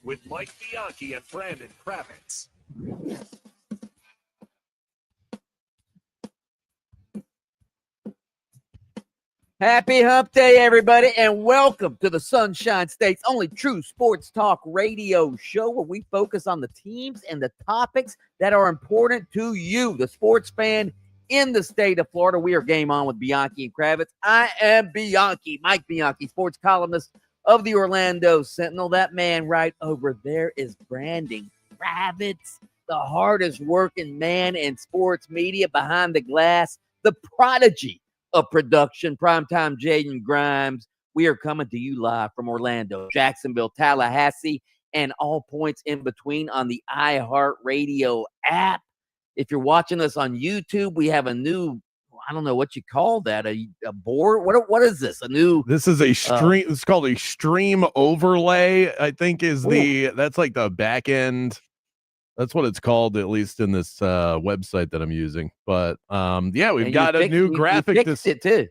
with Mike Bianchi and Brandon Kravitz. Happy Hump Day, everybody, and welcome to the Sunshine State's only true sports talk radio show where we focus on the teams and the topics that are important to you, the sports fan in the state of Florida. We are Game On with Bianchi and Kravitz. I am Bianchi, Mike Bianchi, sports columnist of the Orlando Sentinel. That man right over there is Brandon Kravitz, the hardest working man in sports media behind the glass, the prodigy of production, primetime Jaden Grimes. We are coming to you live from Orlando, Jacksonville, Tallahassee, and all points in between on the iHeartRadio app. If you're watching us on YouTube, we have a new, I don't know what you call that, a board. What is this? This is a stream. It's called a stream overlay, I think is that's like the back end. That's what it's called, at least in this website that I'm using. But yeah, we've got a new graphic. You fixed it too.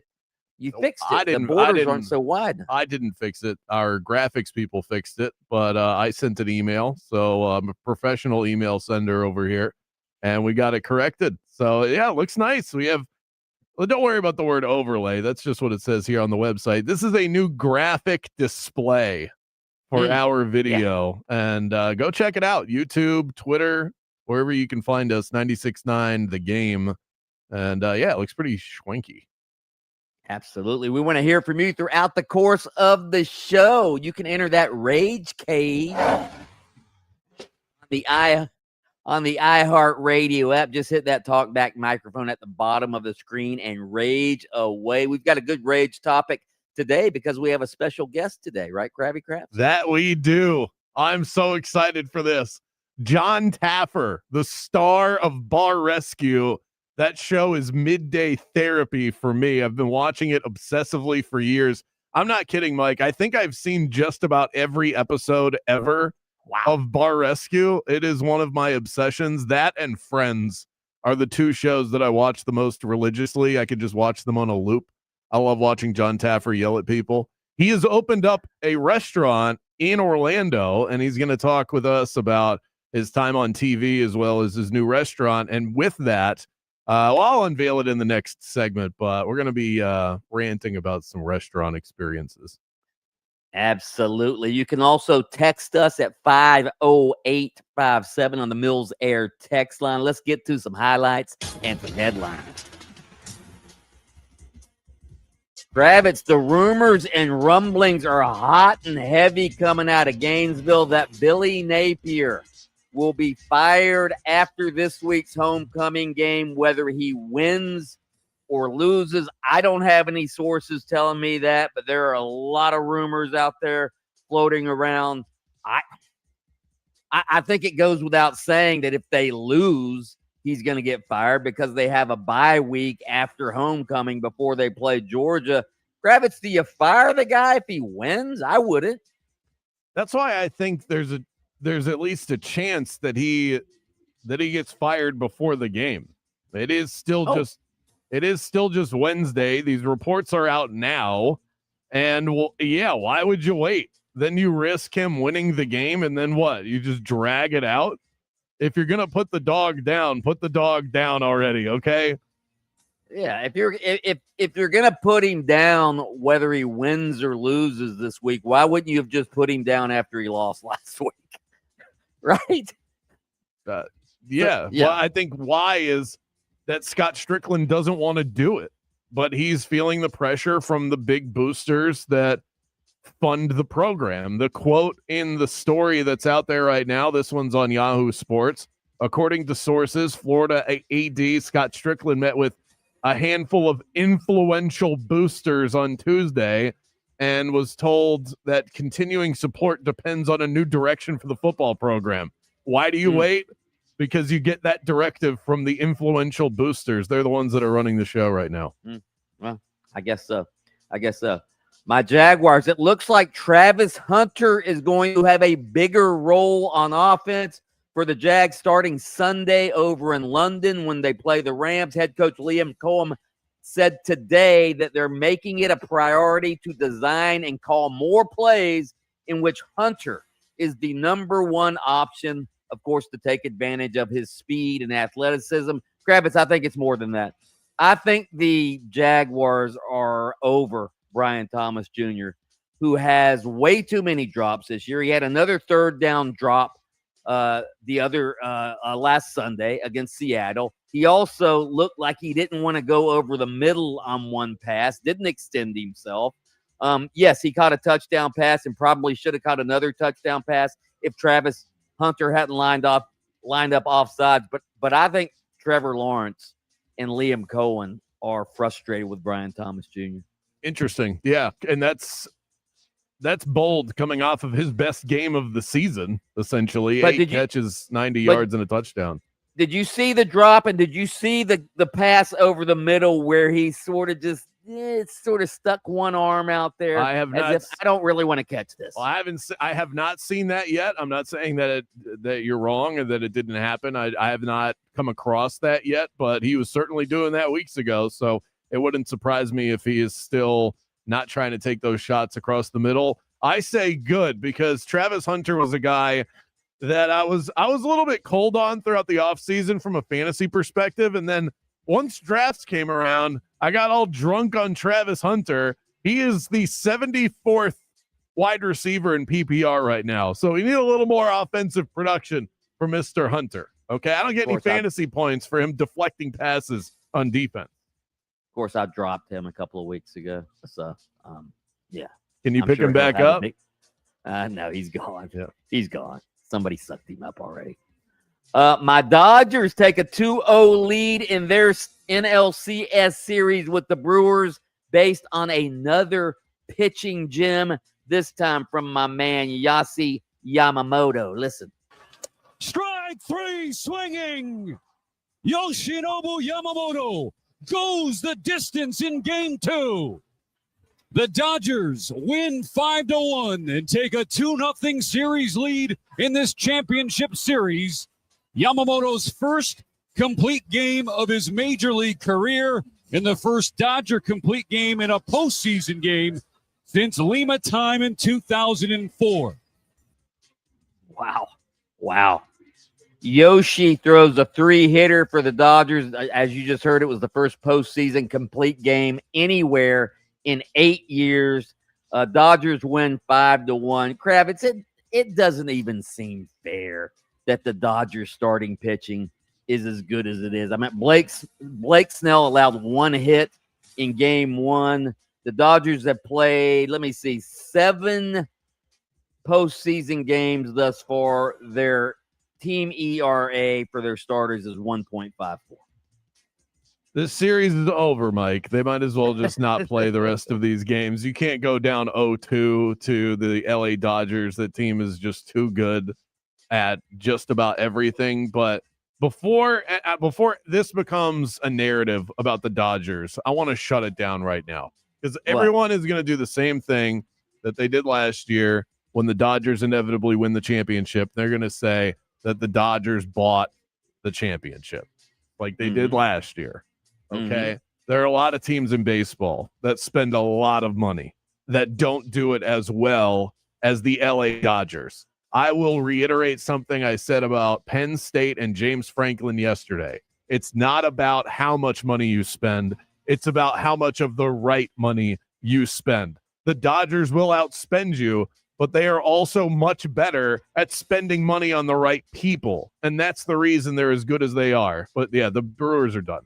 You fixed it. The borders aren't so wide. I didn't fix it. Our graphics people fixed it, but I sent an email. So I'm a professional email sender over here, and we got it corrected. So yeah, it looks nice. We have. Well, don't worry about the word overlay. That's just what it says here on the website. This is a new graphic display for our video, and go check it out. YouTube, Twitter, wherever you can find us, 96.9 The Game. And yeah, it looks pretty schwanky. Absolutely. We want to hear from you throughout the course of the show. You can enter that rage cage on the iHeartRadio app. Just hit that talk back microphone at the bottom of the screen and rage away. We've got a good rage topic today because we have a special guest today, right, Krabby Krabs? That we do. I'm so excited for this. John Taffer, the star of Bar Rescue. That show is midday therapy for me. I've been watching it obsessively for years. I'm not kidding, Mike. I think I've seen just about every episode ever of Bar Rescue. It is one of my obsessions. That and Friends are the two shows that I watch the most religiously. I could just watch them on a loop. I love watching John Taffer yell at people. He has opened up a restaurant in Orlando, and he's going to talk with us about his time on TV as well as his new restaurant. And with that, I'll unveil it in the next segment, but we're going to be ranting about some restaurant experiences. Absolutely. You can also text us at 50857 on the Mills Air text line. Let's get to some highlights and some headlines. Kravitz, the rumors and rumblings are hot and heavy coming out of Gainesville that Billy Napier will be fired after this week's homecoming game, whether he wins or loses. I don't have any sources telling me that, but there are a lot of rumors out there floating around. I think it goes without saying that if they lose, he's going to get fired because they have a bye week after homecoming before they play Georgia. Kravitz, do you fire the guy if he wins? I wouldn't. That's why I think there's at least a chance that he gets fired before the game. It is still just Wednesday. These reports are out now, and why would you wait? Then you risk him winning the game, and then what? You just drag it out. If you're gonna put the dog down, put the dog down already, okay? Yeah, if you're gonna put him down, whether he wins or loses this week, why wouldn't you have just put him down after he lost last week? Right? Yeah. Well, I think why is that Scott Strickland doesn't want to do it, but he's feeling the pressure from the big boosters that fund the program. The quote in the story that's out there right now, this one's on Yahoo Sports. According to sources, Florida AD Scott Strickland met with a handful of influential boosters on Tuesday and was told that continuing support depends on a new direction for the football program. Why do you wait? Because you get that directive from the influential boosters. They're the ones that are running the show right now. Well, I guess so. My Jaguars, it looks like Travis Hunter is going to have a bigger role on offense for the Jags starting Sunday over in London when they play the Rams. Head coach Liam Cohen said today that they're making it a priority to design and call more plays in which Hunter is the number one option, of course, to take advantage of his speed and athleticism. Kravitz, I think it's more than that. I think the Jaguars are over Brian Thomas Jr., who has way too many drops this year. He had another third down drop last Sunday against Seattle. He also looked like he didn't want to go over the middle on one pass, didn't extend himself. Yes, he caught a touchdown pass and probably should have caught another touchdown pass if Travis Hunter hadn't lined up offsides. But I think Trevor Lawrence and Liam Cohen are frustrated with Brian Thomas Jr. Interesting. Yeah, and that's bold coming off of his best game of the season, essentially. But 8 catches, 90 yards, and a touchdown. Did you see the drop, and did you see the pass over the middle where he sort of just stuck one arm out there? I have not. I don't really want to catch this. Well, I have not seen that yet. I'm not saying that you're wrong or that it didn't happen. I have not come across that yet, but he was certainly doing that weeks ago. So it wouldn't surprise me if he is still not trying to take those shots across the middle. I say good, because Travis Hunter was a guy that I was a little bit cold on throughout the offseason from a fantasy perspective. And then once drafts came around, I got all drunk on Travis Hunter. He is the 74th wide receiver in PPR right now. So we need a little more offensive production for Mr. Hunter. Okay, I don't get any fantasy points for him deflecting passes on defense. Of course, I dropped him a couple of weeks ago. So, yeah. Can you pick him back up? No, he's gone. Yeah. He's gone. Somebody sucked him up already. My Dodgers take a 2-0 lead in their NLCS series with the Brewers based on another pitching gem, this time from my man Yasi Yamamoto. Listen. Strike 3, swinging. Yoshinobu Yamamoto goes the distance in game 2. The Dodgers win 5-1 and take a 2-0 series lead in this championship series. Yamamoto's first complete game of his major league career and the first Dodger complete game in a postseason game since Lima time in 2004. Wow. Yoshi throws a 3-hitter for the Dodgers. As you just heard, it was the first postseason complete game anywhere in 8 years. Dodgers win 5-1. Kravitz, it doesn't even seem fair that the Dodgers starting pitching is as good as it is. I mean, Blake Snell allowed 1 hit in game 1. The Dodgers have played, 7 postseason games thus far. Their team ERA for their starters is 1.54. This series is over, Mike. They might as well just not play the rest of these games. You can't go down 0-2 to the LA Dodgers. That team is just too good at just about everything. But before this becomes a narrative about the Dodgers, I want to shut it down right now, because everyone is going to do the same thing that they did last year when the Dodgers inevitably win the championship. They're going to say that the Dodgers bought the championship like they did last year. Okay. There are a lot of teams in baseball that spend a lot of money that don't do it as well as the LA Dodgers. I will reiterate something I said about Penn State and James Franklin yesterday. It's not about how much money you spend. It's about how much of the right money you spend. The Dodgers will outspend you, but they are also much better at spending money on the right people. And that's the reason they're as good as they are. But yeah, the Brewers are done.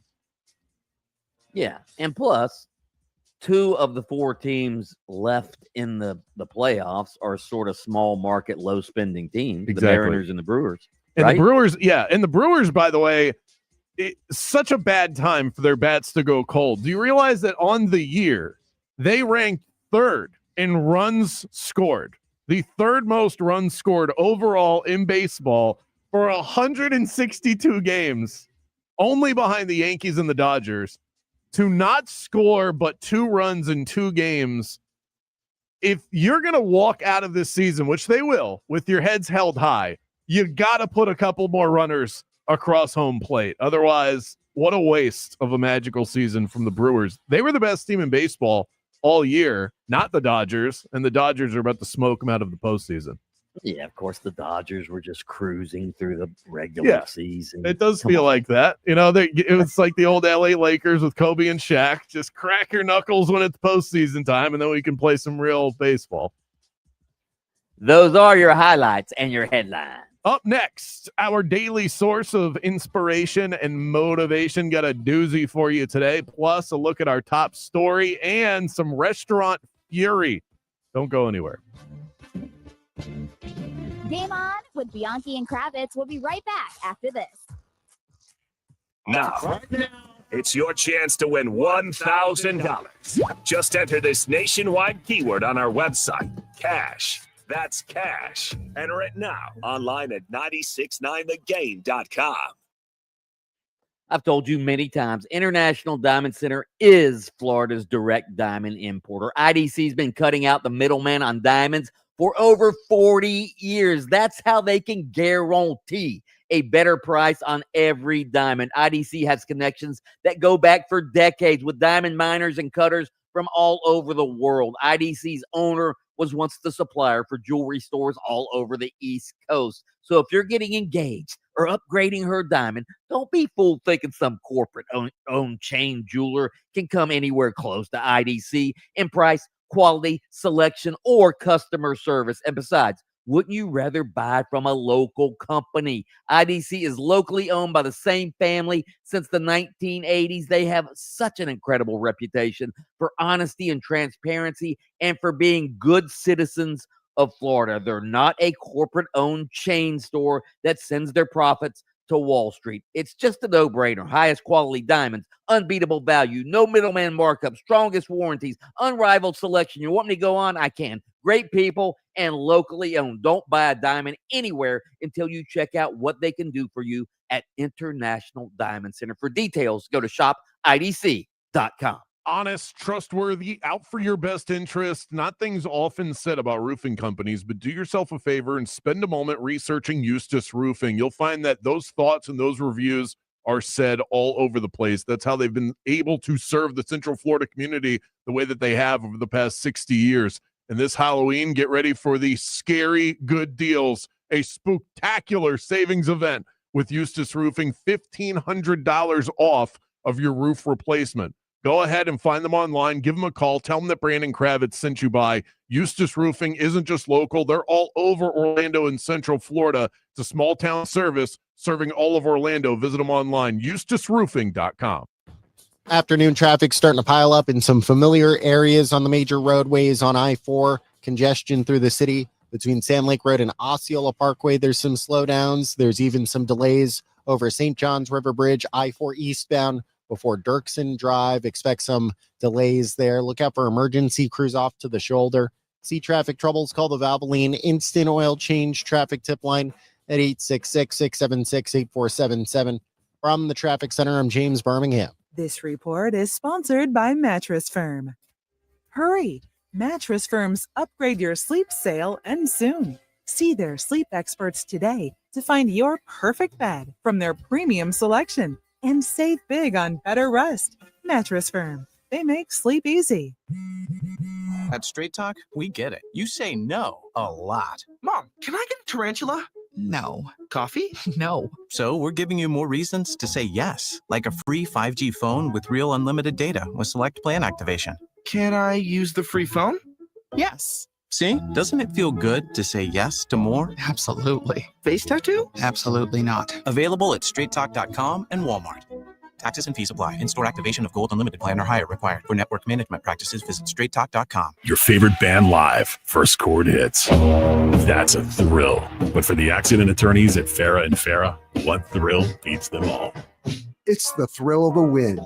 Yeah. And plus, 2 of the 4 teams left in the playoffs are sort of small market, low spending teams. Exactly. The Mariners and the Brewers. And the Brewers, and the Brewers, by the way, it's such a bad time for their bats to go cold. Do you realize that on the year, they ranked 3rd in runs scored, the 3rd most runs scored overall in baseball for 162 games, only behind the Yankees and the Dodgers, to not score but 2 runs in 2 games. If you're going to walk out of this season, which they will, with your heads held high, you got to put a couple more runners across home plate. Otherwise, what a waste of a magical season from the Brewers. They were the best team in baseball all year, not the Dodgers, and the Dodgers are about to smoke them out of the postseason. Yeah, of course, the Dodgers were just cruising through the regular season. It does feel like that. You know, it was like the old LA Lakers with Kobe and Shaq. Just crack your knuckles when it's postseason time, and then we can play some real baseball. Those are your highlights and your headlines. Up next, our daily source of inspiration and motivation. Got a doozy for you today, plus a look at our top story and some restaurant fury. Don't go anywhere. Game On with Bianchi and Kravitz. We'll be right back after this. Now, it's your chance to win $1,000. Just enter this nationwide keyword on our website, cash. That's cash. Enter it now online at 969thegame.com. I've told you many times, International Diamond Center is Florida's direct diamond importer. IDC's been cutting out the middleman on diamonds for over 40 years. That's how they can guarantee a better price on every diamond. IDC has connections that go back for decades with diamond miners and cutters from all over the world. IDC's owner was once the supplier for jewelry stores all over the East Coast. So if you're getting engaged or upgrading her diamond, don't be fooled thinking some corporate-owned chain jeweler can come anywhere close to IDC in price, quality, selection, or customer service. And besides, wouldn't you rather buy from a local company? IDC is locally owned by the same family since the 1980s. They have such an incredible reputation for honesty and transparency and for being good citizens of Florida. They're not a corporate-owned chain store that sends their profits to Wall Street. It's just a no-brainer. Highest quality diamonds, unbeatable value, no middleman markup, strongest warranties, unrivaled selection. You want me to go on? I can. Great people and locally owned. Don't buy a diamond anywhere until you check out what they can do for you at International Diamond Center. For details, go to shopidc.com. Honest, trustworthy, out for your best interest. Not things often said about roofing companies, but do yourself a favor and spend a moment researching Eustace Roofing. You'll find that those thoughts and those reviews are said all over the place. That's how they've been able to serve the Central Florida community the way that they have over the past 60 years. And this Halloween, get ready for the scary good deals, a spooktacular savings event with Eustace Roofing, $1,500 off of your roof replacement. Go ahead and find them online. Give them a call. Tell them that Brandon Kravitz sent you by. Eustace Roofing isn't just local. They're all over Orlando and Central Florida. It's a small town service serving all of Orlando. Visit them online, eustaceroofing.com. Afternoon traffic starting to pile up in some familiar areas on the major roadways on I-4. Congestion through the city between Sand Lake Road and Osceola Parkway. There's some slowdowns. There's even some delays over St. John's River Bridge, I-4 eastbound before Dirksen Drive. Expect some delays there. Look out for emergency crews off to the shoulder. See traffic troubles, call the Valvoline Instant Oil Change traffic tip line at 866-676-8477. From the Traffic Center, I'm James Birmingham. This report is sponsored by Mattress Firm. Hurry! Mattress Firm's Upgrade Your Sleep sale ends soon. See their sleep experts today to find your perfect bed from their premium selection and save big on better rest. Mattress Firm. They make sleep easy. At Straight Talk, we get it. You say no a lot. Mom, can I get a tarantula? No. Coffee? No. So we're giving you more reasons to say yes, like a free 5G phone with real unlimited data with select plan activation. Can I use the free phone? Yes. See, doesn't it feel good to say yes to more? Absolutely. Face tattoo? Absolutely not. Available at straighttalk.com and Walmart. Taxes and fees apply. In-store activation of Gold Unlimited plan or higher required. For network management practices, visit straighttalk.com. Your favorite band live, first chord hits. That's a thrill. But for the accident attorneys at Farah and Farah, what thrill beats them all? It's the thrill of a win.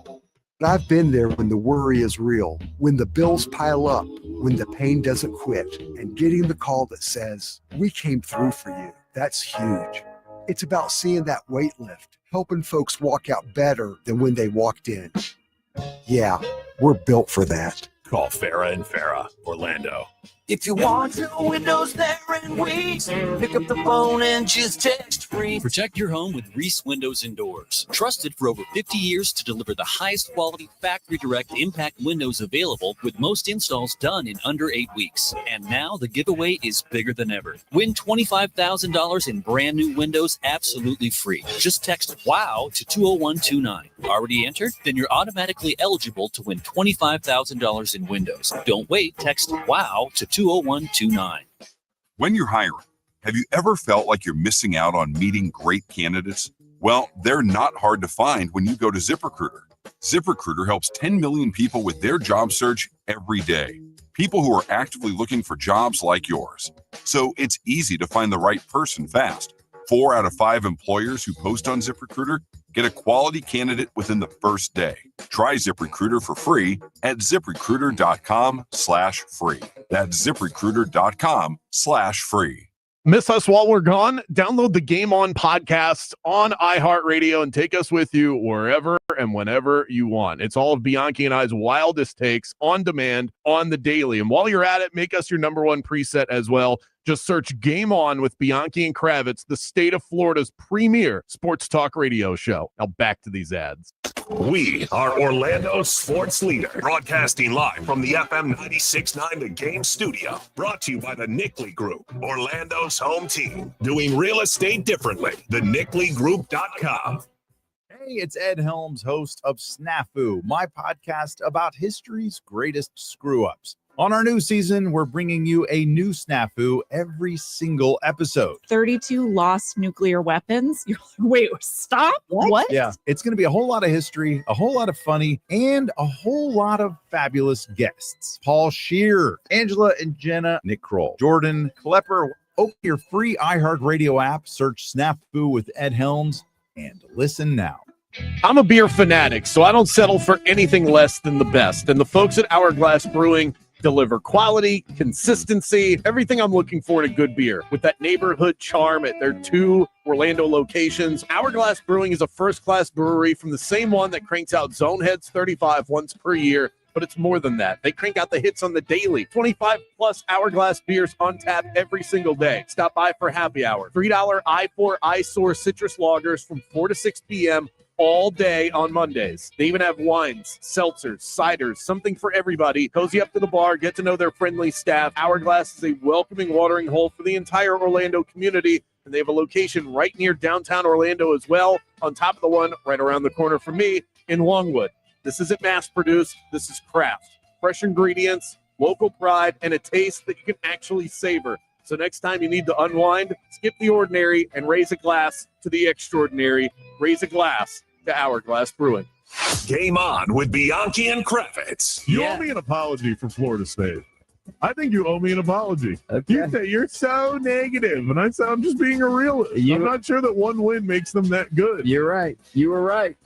But I've been there when the worry is real, when the bills pile up, when the pain doesn't quit, and getting the call that says, "We came through for you." That's huge. It's about seeing that weight lift, helping folks walk out better than when they walked in. Yeah, we're built for that. Call Farah and Farah, Orlando. If you want your windows there in weeks, pick up the phone and just text free. Protect your home with Reese Windows and Doors. Trusted for over 50 years to deliver the highest quality factory direct impact windows available, with most installs done in under 8 weeks. And now the giveaway is bigger than ever. Win $25,000 in brand new windows absolutely free. Just text WOW to 20129. Already entered? Then you're automatically eligible to win $25,000 in windows. Don't wait. Text WOW to 20129. When you're hiring, have you ever felt like you're missing out on meeting great candidates? Well, they're not hard to find when you go to ZipRecruiter. ZipRecruiter helps 10 million people with their job search every day. People who are actively looking for jobs like yours. So it's easy to find the right person fast. 4 out of 5 employers who post on ZipRecruiter get a quality candidate within the first day. Try ZipRecruiter for free at ZipRecruiter.com/free. That's ZipRecruiter.com/free. Miss us while we're gone? Download the Game On podcast on iHeartRadio and take us with you wherever and whenever you want. It's all of Bianchi and I's wildest takes on demand on the daily. And while you're at it, make us your number one preset as well. Just search Game On with Bianchi and Kravitz, the state of Florida's premier sports talk radio show. Now back to these ads. We are Orlando's sports leader, broadcasting live from the FM 96.9 The Game studio. Brought to you by the Nickley Group, Orlando's home team. Doing real estate differently. TheNickleyGroup.com. Hey, it's Ed Helms, host of Snafu, my podcast about history's greatest screw-ups. On our new season, we're bringing you a new snafu every single episode. 32 lost nuclear weapons. Wait, stop? What? Yeah, it's going to be a whole lot of history, a whole lot of funny, and a whole lot of fabulous guests. Paul Scheer, Angela and Jenna, Nick Kroll, Jordan Klepper. Open your free iHeartRadio app, search Snafu with Ed Helms, and listen now. I'm a beer fanatic, so I don't settle for anything less than the best. And the folks at Hourglass Brewing deliver quality, consistency, everything I'm looking for in a good beer, with that neighborhood charm at their 2 Orlando locations. Hourglass Brewing is a first-class brewery from the same one that cranks out Zoneheads 35 once per year, but it's more than that. They crank out the hits on the daily. 25-plus Hourglass beers on tap every single day. Stop by for happy hour. $3 I4 iSource citrus lagers from 4 to 6 p.m., all day on Mondays. They even have wines, seltzers, ciders, something for everybody. Cozy up to the bar, get to know their friendly staff. Hourglass is a welcoming watering hole for the entire Orlando community, and they have a location right near downtown Orlando as well, on top of the one right around the corner from me in Longwood. This isn't mass-produced. This is craft. Fresh ingredients, local pride, and a taste that you can actually savor. So next time you need to unwind, skip the ordinary and raise a glass to the extraordinary. Raise a glass to Hourglass Brewing. Game On with Bianchi and Kravitz. You owe me an apology for Florida State. I think you owe me an apology. Okay. You're so negative, and I'm just being a realist. I'm not sure that one win makes them that good. You're right. You were right.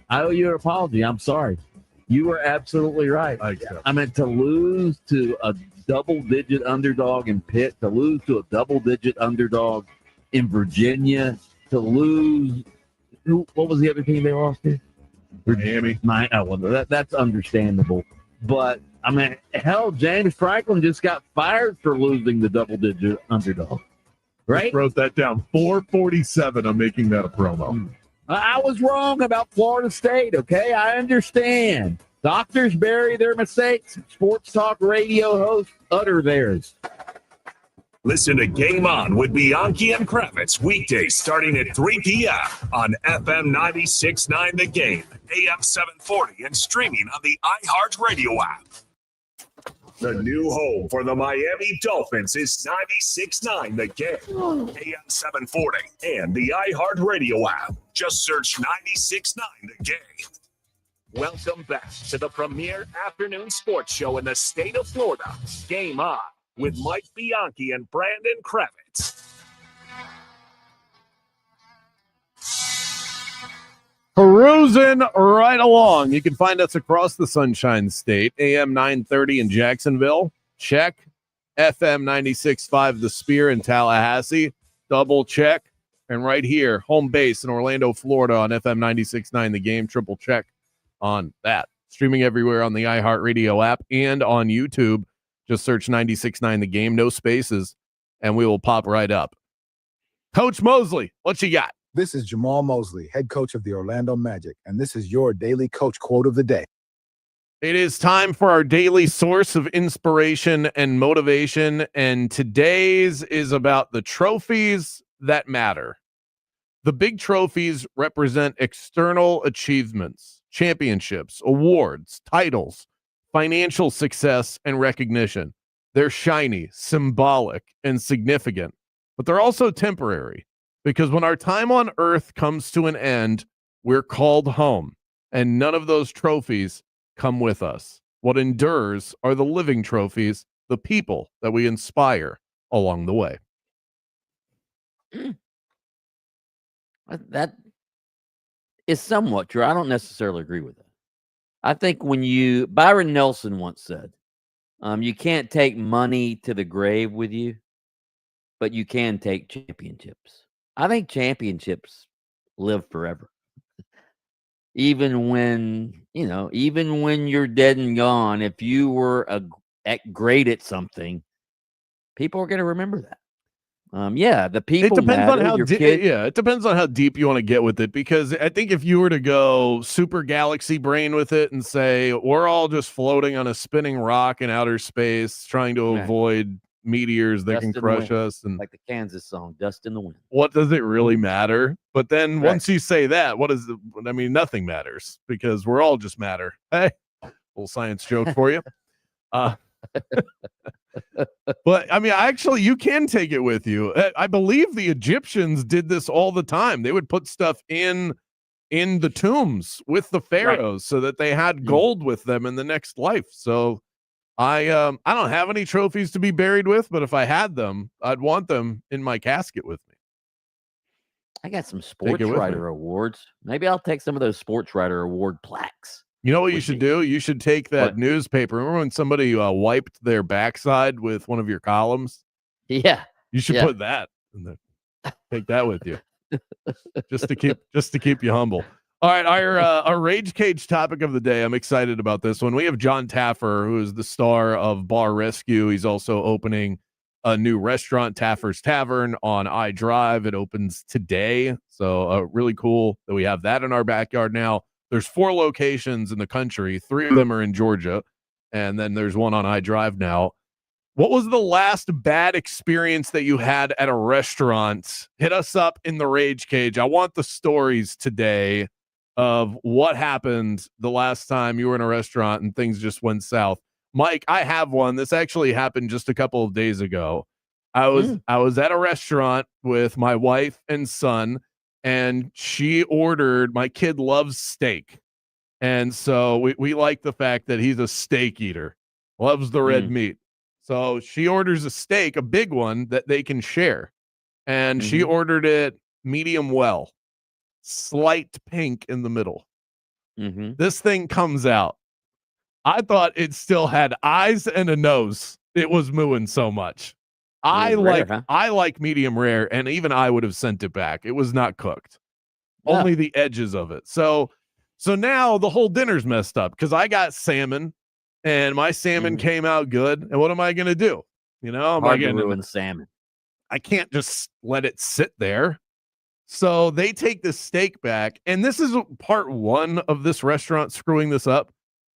I owe you an apology. I'm sorry. You were absolutely right. I meant to lose to a double-digit underdog in Pitt, to lose to a double-digit underdog in Virginia, to lose – what was the other team they lost to? Miami. That's understandable. But, I mean, hell, James Franklin just got fired for losing the double-digit underdog. Right? Just wrote that down. 447. I'm making that a promo. I was wrong about Florida State, okay? I understand. Doctors bury their mistakes. Sports talk radio hosts utter theirs. Listen to Game On with Bianchi and Kravitz weekdays starting at 3 p.m. on FM 96.9 The Game, AM 740, and streaming on the iHeartRadio app. The new home for the Miami Dolphins is 96.9 The Game, AM 740, and the iHeartRadio app. Just search 96.9 The Game. Welcome back to the premier afternoon sports show in the state of Florida. Game On with Mike Bianchi and Brandon Kravitz. Perusing right along. You can find us across the Sunshine State, AM 930 in Jacksonville. Check. FM 96.5 The Spear in Tallahassee. Double check. And right here, home base in Orlando, Florida on FM 96.9 The Game. Triple check on that. Streaming everywhere on the iHeartRadio app and on YouTube. Just search 96.9 The Game, no spaces, and we will pop right up. Coach Mosley, what you got? This is Jamal Mosley, head coach of the Orlando Magic, and this is your daily coach quote of the day. It is time for our daily source of inspiration and motivation, and today's is about the trophies that matter. The big trophies represent external achievements, championships, awards, titles, financial success, and recognition. They're shiny, symbolic, and significant, but they're also temporary because when our time on earth comes to an end, we're called home, and none of those trophies come with us. What endures are the living trophies, the people that we inspire along the way. That is somewhat true. I don't necessarily agree with that. I think Byron Nelson once said, you can't take money to the grave with you, but you can take championships. I think championships live forever. Even when you're dead and gone, if you were great at something, people are going to remember that. The people It depends matter. on how kid. it depends on how deep you want to get with it, because I think if you were to go super galaxy brain with it and say we're all just floating on a spinning rock in outer space trying to avoid meteors that can crush us, and like the Kansas song Dust in the Wind, what does it really matter? But then once you say that, nothing matters, because we're all just matter. Hey, little science joke for you. But actually, you can take it with you. I believe the Egyptians did this all the time. They would put stuff in the tombs with the pharaohs so that they had gold with them in the next life. So I don't have any trophies to be buried with, but if I had them, I'd want them in my casket with me. I got some sports writer awards. Maybe I'll take some of those sports writer award plaques. You know what you should do? You should take that newspaper. Remember when somebody wiped their backside with one of your columns? Yeah. You should put that in there. Take that with you. just to keep you humble. All right, our Rage Cage topic of the day. I'm excited about this one. We have John Taffer, who is the star of Bar Rescue. He's also opening a new restaurant, Taffer's Tavern, on iDrive. It opens today. So really cool that we have that in our backyard now. There's 4 locations in the country. 3 of them are in Georgia. And then there's one on iDrive now. What was the last bad experience that you had at a restaurant? Hit us up in the Rage Cage. I want the stories today of what happened the last time you were in a restaurant and things just went south. Mike, I have one. This actually happened just a couple of days ago. I was at a restaurant with my wife and son, and she ordered, my kid loves steak. And so we like the fact that he's a steak eater, loves the red meat. So she orders a steak, a big one that they can share. And she ordered it medium well, slight pink in the middle. This thing comes out. I thought it still had eyes and a nose. It was mooing so much. I like medium rare, and even I would have sent it back. It was not cooked. Only the edges of it. So now the whole dinner's messed up because I got salmon, and my salmon came out good. And what am I going to do? Am I going to ruin the salmon? I can't just let it sit there. So they take the steak back, and this is part 1 of this restaurant screwing this up.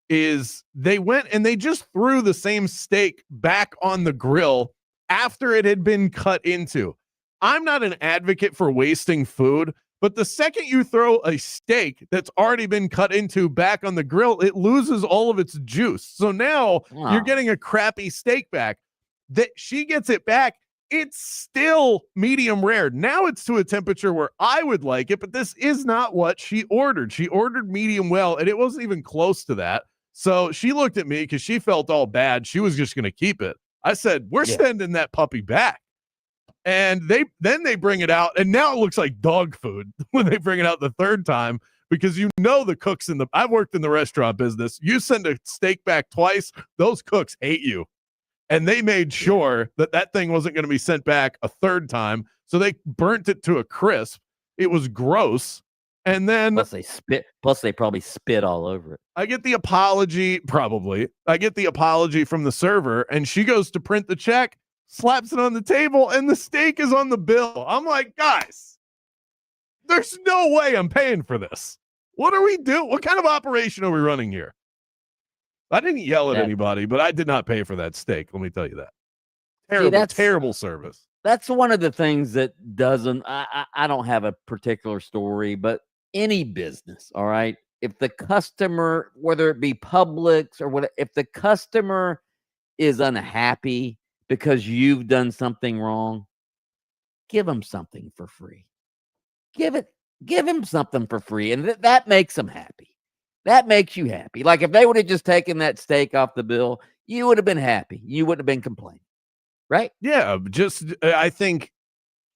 Is they went and they just threw the same steak back on the grill after it had been cut into. I'm not an advocate for wasting food, but the second you throw a steak that's already been cut into back on the grill, it loses all of its juice. So now you're getting a crappy steak back. That she gets it back, it's still medium rare. Now it's to a temperature where I would like it, but this is not what she ordered. She ordered medium well, and it wasn't even close to that. So she looked at me because she felt all bad. She was just going to keep it. I said, we're sending that puppy back. And they bring it out, and now it looks like dog food when they bring it out the third time, because the cooks I've worked in the restaurant business. You send a steak back twice, those cooks hate you. And they made sure that thing wasn't going to be sent back a third time. So they burnt it to a crisp. It was gross. And then Plus they probably spit all over it. I get the apology, probably. I get the apology from the server, and she goes to print the check, slaps it on the table, and the steak is on the bill. I'm like, guys, there's no way I'm paying for this. What are we doing? What kind of operation are we running here? I didn't yell at anybody, but I did not pay for that steak. Let me tell you that. Terrible service. That's one of the things that doesn't, I don't have a particular story, but any business, all right, if the customer, whether it be Publix or what, if the customer is unhappy because you've done something wrong, give them something for free. Give him something for free, and that makes them happy. That makes you happy. Like if they would have just taken that steak off the bill, you would have been happy. You wouldn't have been complaining, right? Yeah, just I think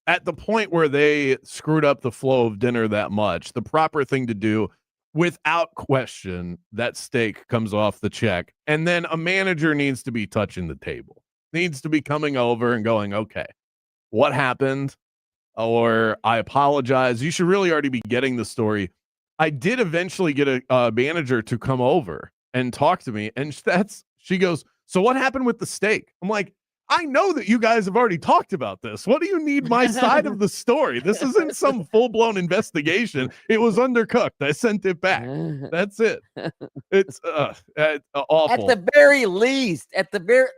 at the point where they screwed up the flow of dinner that much, the proper thing to do, without question, that steak comes off the check. And then a manager needs to be touching the table, needs to be coming over and going, okay, what happened? Or I apologize. You should really already be getting the story. I did eventually get a manager to come over and talk to me. And she goes, so what happened with the steak? I'm like, I know that you guys have already talked about this. What do you need my side of the story? This isn't some full-blown investigation. It was undercooked. I sent it back. That's it. It's awful. At the very least,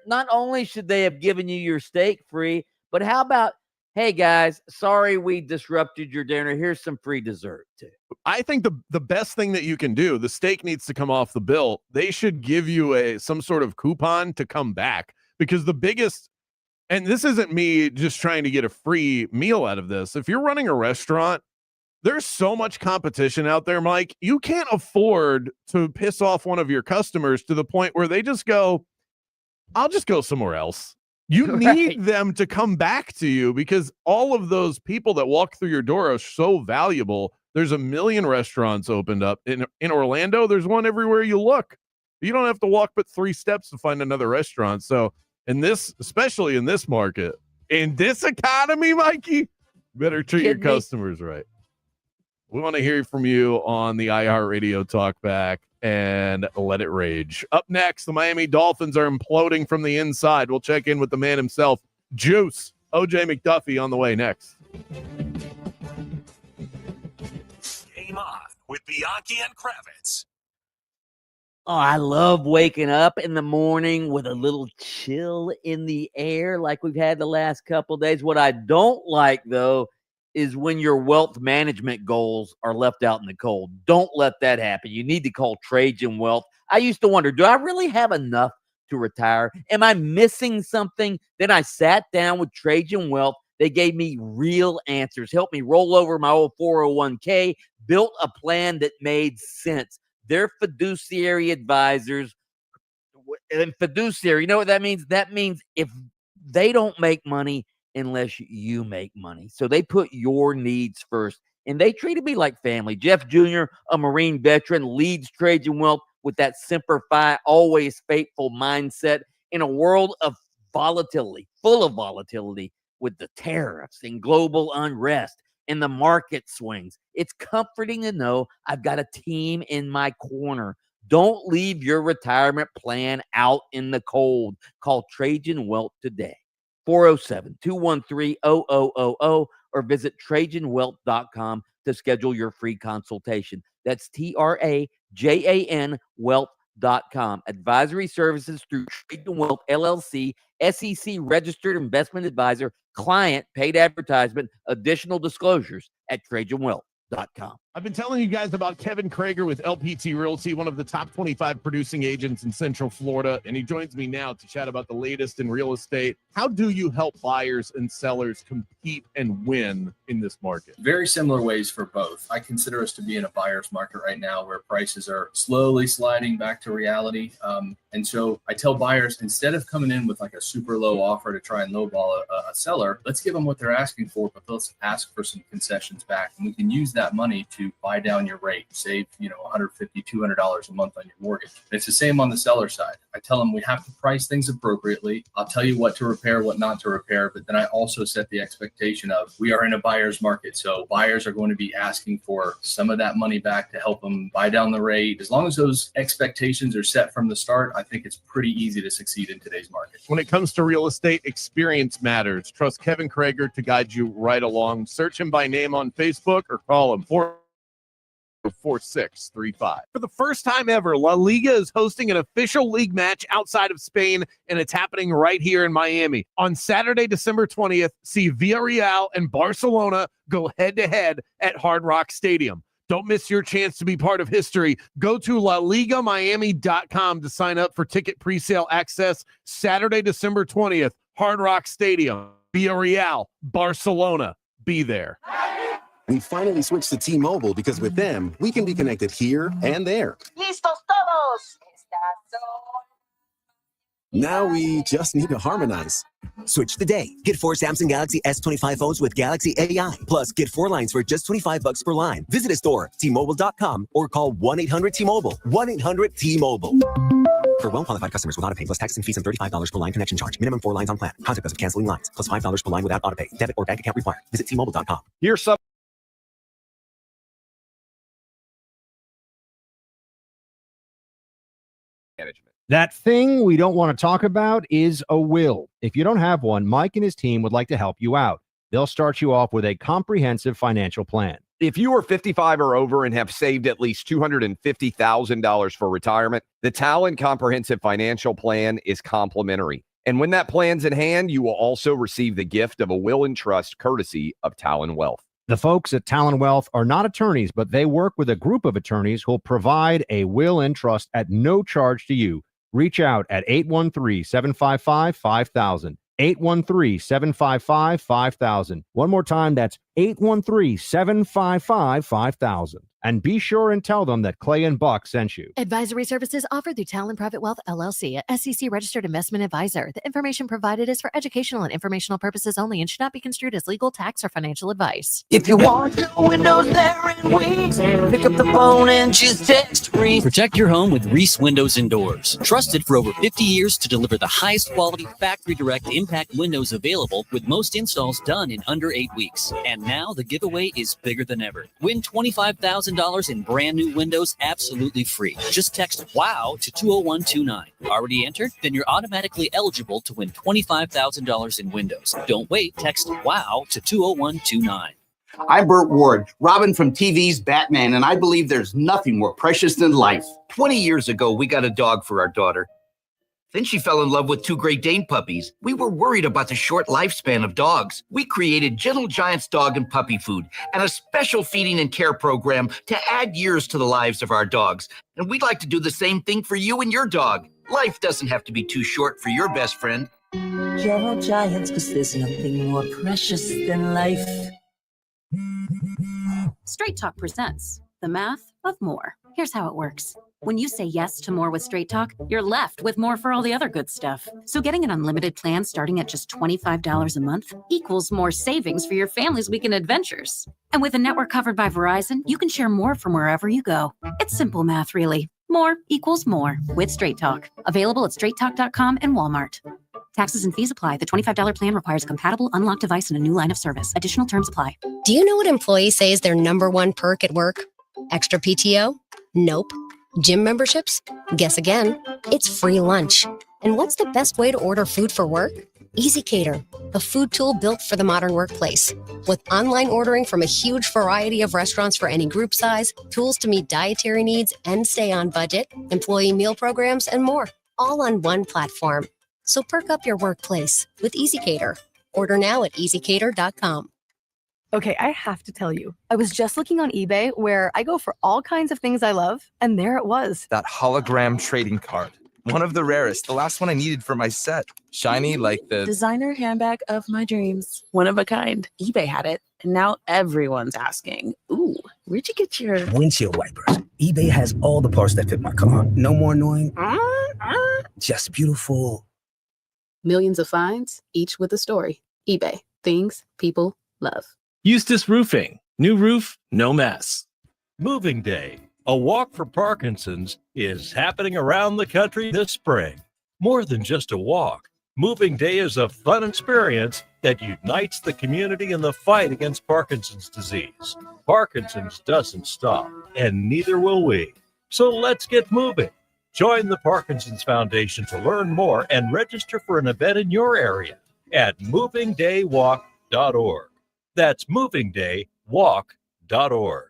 not only should they have given you your steak free, but how about, hey guys, sorry we disrupted your dinner. Here's some free dessert too. I think the best thing that you can do, the steak needs to come off the bill. They should give you some sort of coupon to come back. Because the biggest, and this isn't me just trying to get a free meal out of this. If you're running a restaurant, there's so much competition out there, Mike. You can't afford to piss off one of your customers to the point where they just go, I'll just go somewhere else. You need them to come back to you because all of those people that walk through your door are so valuable. There's a million restaurants opened up. In Orlando, there's one everywhere you look. You don't have to walk but 3 steps to find another restaurant. So especially in this market, in this economy, Mikey, better treat your customers right. We want to hear from you on the iHeartRadio Talkback and Let It Rage. Up next, the Miami Dolphins are imploding from the inside. We'll check in with the man himself, Juice, OJ McDuffie, on the way next. Game on with Bianchi and Kravitz. Oh, I love waking up in the morning with a little chill in the air like we've had the last couple of days. What I don't like, though, is when your wealth management goals are left out in the cold. Don't let that happen. You need to call Trajan Wealth. I used to wonder, do I really have enough to retire? Am I missing something? Then I sat down with Trajan Wealth. They gave me real answers, helped me roll over my old 401k, built a plan that made sense. They're fiduciary advisors. And fiduciary, you know what that means? That means if they don't make money unless you make money. So they put your needs first. And they treated me like family. Jeff Jr., a Marine veteran, leads Trajan Wealth with that Semper Fi, always faithful mindset in a world of volatility, full of volatility with the tariffs and global unrest and the market swings. It's comforting to know I've got a team in my corner. Don't leave your retirement plan out in the cold. Call Trajan Wealth today. 407-213-0000 or visit TrajanWealth.com to schedule your free consultation. That's TRAJAN Wealth.com. Advisory services through Trajan Wealth LLC, SEC registered investment advisor, client paid advertisement, additional disclosures at TrajanWealth.com. I've been telling you guys about Kevin Krager with LPT Realty, one of the top 25 producing agents in Central Florida, and he joins me now to chat about the latest in real estate. How do you help buyers and sellers compete and win in this market? Very similar ways for both. I consider us to be in a buyer's market right now where prices are slowly sliding back to reality. And so I tell buyers, instead of coming in with like a super low offer to try and lowball a seller, let's give them what they're asking for, but let's ask for some concessions back. And we can use that money to buy down your rate, save, $150, $200 a month on your mortgage. And it's the same on the seller side. I tell them we have to price things appropriately. I'll tell you what to repair, what not to repair, but then I also set the expectation of we are in a buyer's market. So buyers are going to be asking for some of that money back to help them buy down the rate. As long as those expectations are set from the start, I think it's pretty easy to succeed in today's market. When it comes to real estate, experience matters. Trust Kevin Krager to guide you right along. Search him by name on Facebook or call him 4635. For the first time ever, La Liga is hosting an official league match outside of Spain, and it's happening right here in Miami. On Saturday, December 20th, see Villarreal and Barcelona go head-to-head at Hard Rock Stadium. Don't miss your chance to be part of history. Go to LaLigaMiami.com to sign up for ticket presale access Saturday, December 20th, Hard Rock Stadium, Villarreal, Barcelona. Be there. We finally switched to T-Mobile because with them, we can be connected here and there. Listos todos. Now we just need to harmonize. Switch today. Get 4 Samsung Galaxy S25 phones with Galaxy AI. Plus, get 4 lines for just $25 per line. Visit a store, T-Mobile.com, or call 1-800-T-Mobile. 1-800-T-Mobile. For well-qualified customers with autopay plus tax and fees and $35 per line connection charge. Minimum 4 lines on plan. Contact us of canceling lines. Plus $5 per line without autopay. Debit or bank account required. Visit T-Mobile.com. Here's some. That thing we don't want to talk about is a will. If you don't have one, Mike and his team would like to help you out. They'll start you off with a comprehensive financial plan. If you are 55 or over and have saved at least $250,000 for retirement, the Talon Comprehensive Financial Plan is complimentary. And when that plan's in hand, you will also receive the gift of a will and trust courtesy of Talon Wealth. The folks at Talon Wealth are not attorneys, but they work with a group of attorneys who'll provide a will and trust at no charge to you. Reach out at 813-755-5000. 813-755-5000. One more time, that's 813-755-5000. And be sure and tell them that Clay and Buck sent you. Advisory services offered through Talon Private Wealth, LLC, a SEC-registered investment advisor. The information provided is for educational and informational purposes only and should not be construed as legal, tax, or financial advice. If you want your windows there and Weeks, pick up the phone and just text Reese. Protect your home with Reese Windows and Doors. Trusted for over 50 years to deliver the highest quality factory direct impact windows available, with most installs done in under 8 weeks. And now the giveaway is bigger than ever. Win $25,000 in brand new windows absolutely free. Just text WOW to 20129. Already entered? Then you're automatically eligible to win $25,000 in windows. Don't wait. Text WOW to 20129. I'm Burt Ward, Robin from TV's Batman, and I believe there's nothing more precious than life. 20 years ago, we got a dog for our daughter. Then she fell in love with 2 Great Dane puppies. We were worried about the short lifespan of dogs. We created Gentle Giant's dog and puppy food and a special feeding and care program to add years to the lives of our dogs. And we'd like to do the same thing for you and your dog. Life doesn't have to be too short for your best friend. Gentle Giants, because there's nothing more precious than life. Straight Talk presents The Math of More. Here's how it works. When you say yes to more with Straight Talk, you're left with more for all the other good stuff. So getting an unlimited plan starting at just $25 a month equals more savings for your family's weekend adventures. And with a network covered by Verizon, you can share more from wherever you go. It's simple math, really. More equals more with Straight Talk. Available at straighttalk.com and Walmart. Taxes and fees apply. The $25 plan requires a compatible unlocked device and a new line of service. Additional terms apply. Do you know what employees say is their number one perk at work? Extra PTO? Nope. Gym memberships? Guess again. It's free lunch. And what's the best way to order food for work? Easy Cater, a food tool built for the modern workplace. With online ordering from a huge variety of restaurants for any group size, tools to meet dietary needs and stay on budget, employee meal programs, and more. All on one platform. So perk up your workplace with Easy Cater. Order now at easycater.com. Okay, I have to tell you, I was just looking on eBay where I go for all kinds of things I love, and there it was. That hologram trading card. One of the rarest. The last one I needed for my set. Shiny like the designer handbag of my dreams. One of a kind. eBay had it, and now everyone's asking, ooh, where'd you get your windshield wipers? eBay has all the parts that fit my car. No more annoying. Just beautiful. Millions of finds, each with a story. eBay. Things people love. Eustace Roofing. New roof, no mess. Moving Day. A walk for Parkinson's is happening around the country this spring. more than just a walk. Moving Day is a fun experience that unites the community in the fight against Parkinson's disease. Parkinson's doesn't stop, and neither will we. So let's get moving. Join the Parkinson's Foundation to learn more and register for an event in your area at movingdaywalk.org. That's movingdaywalk.org.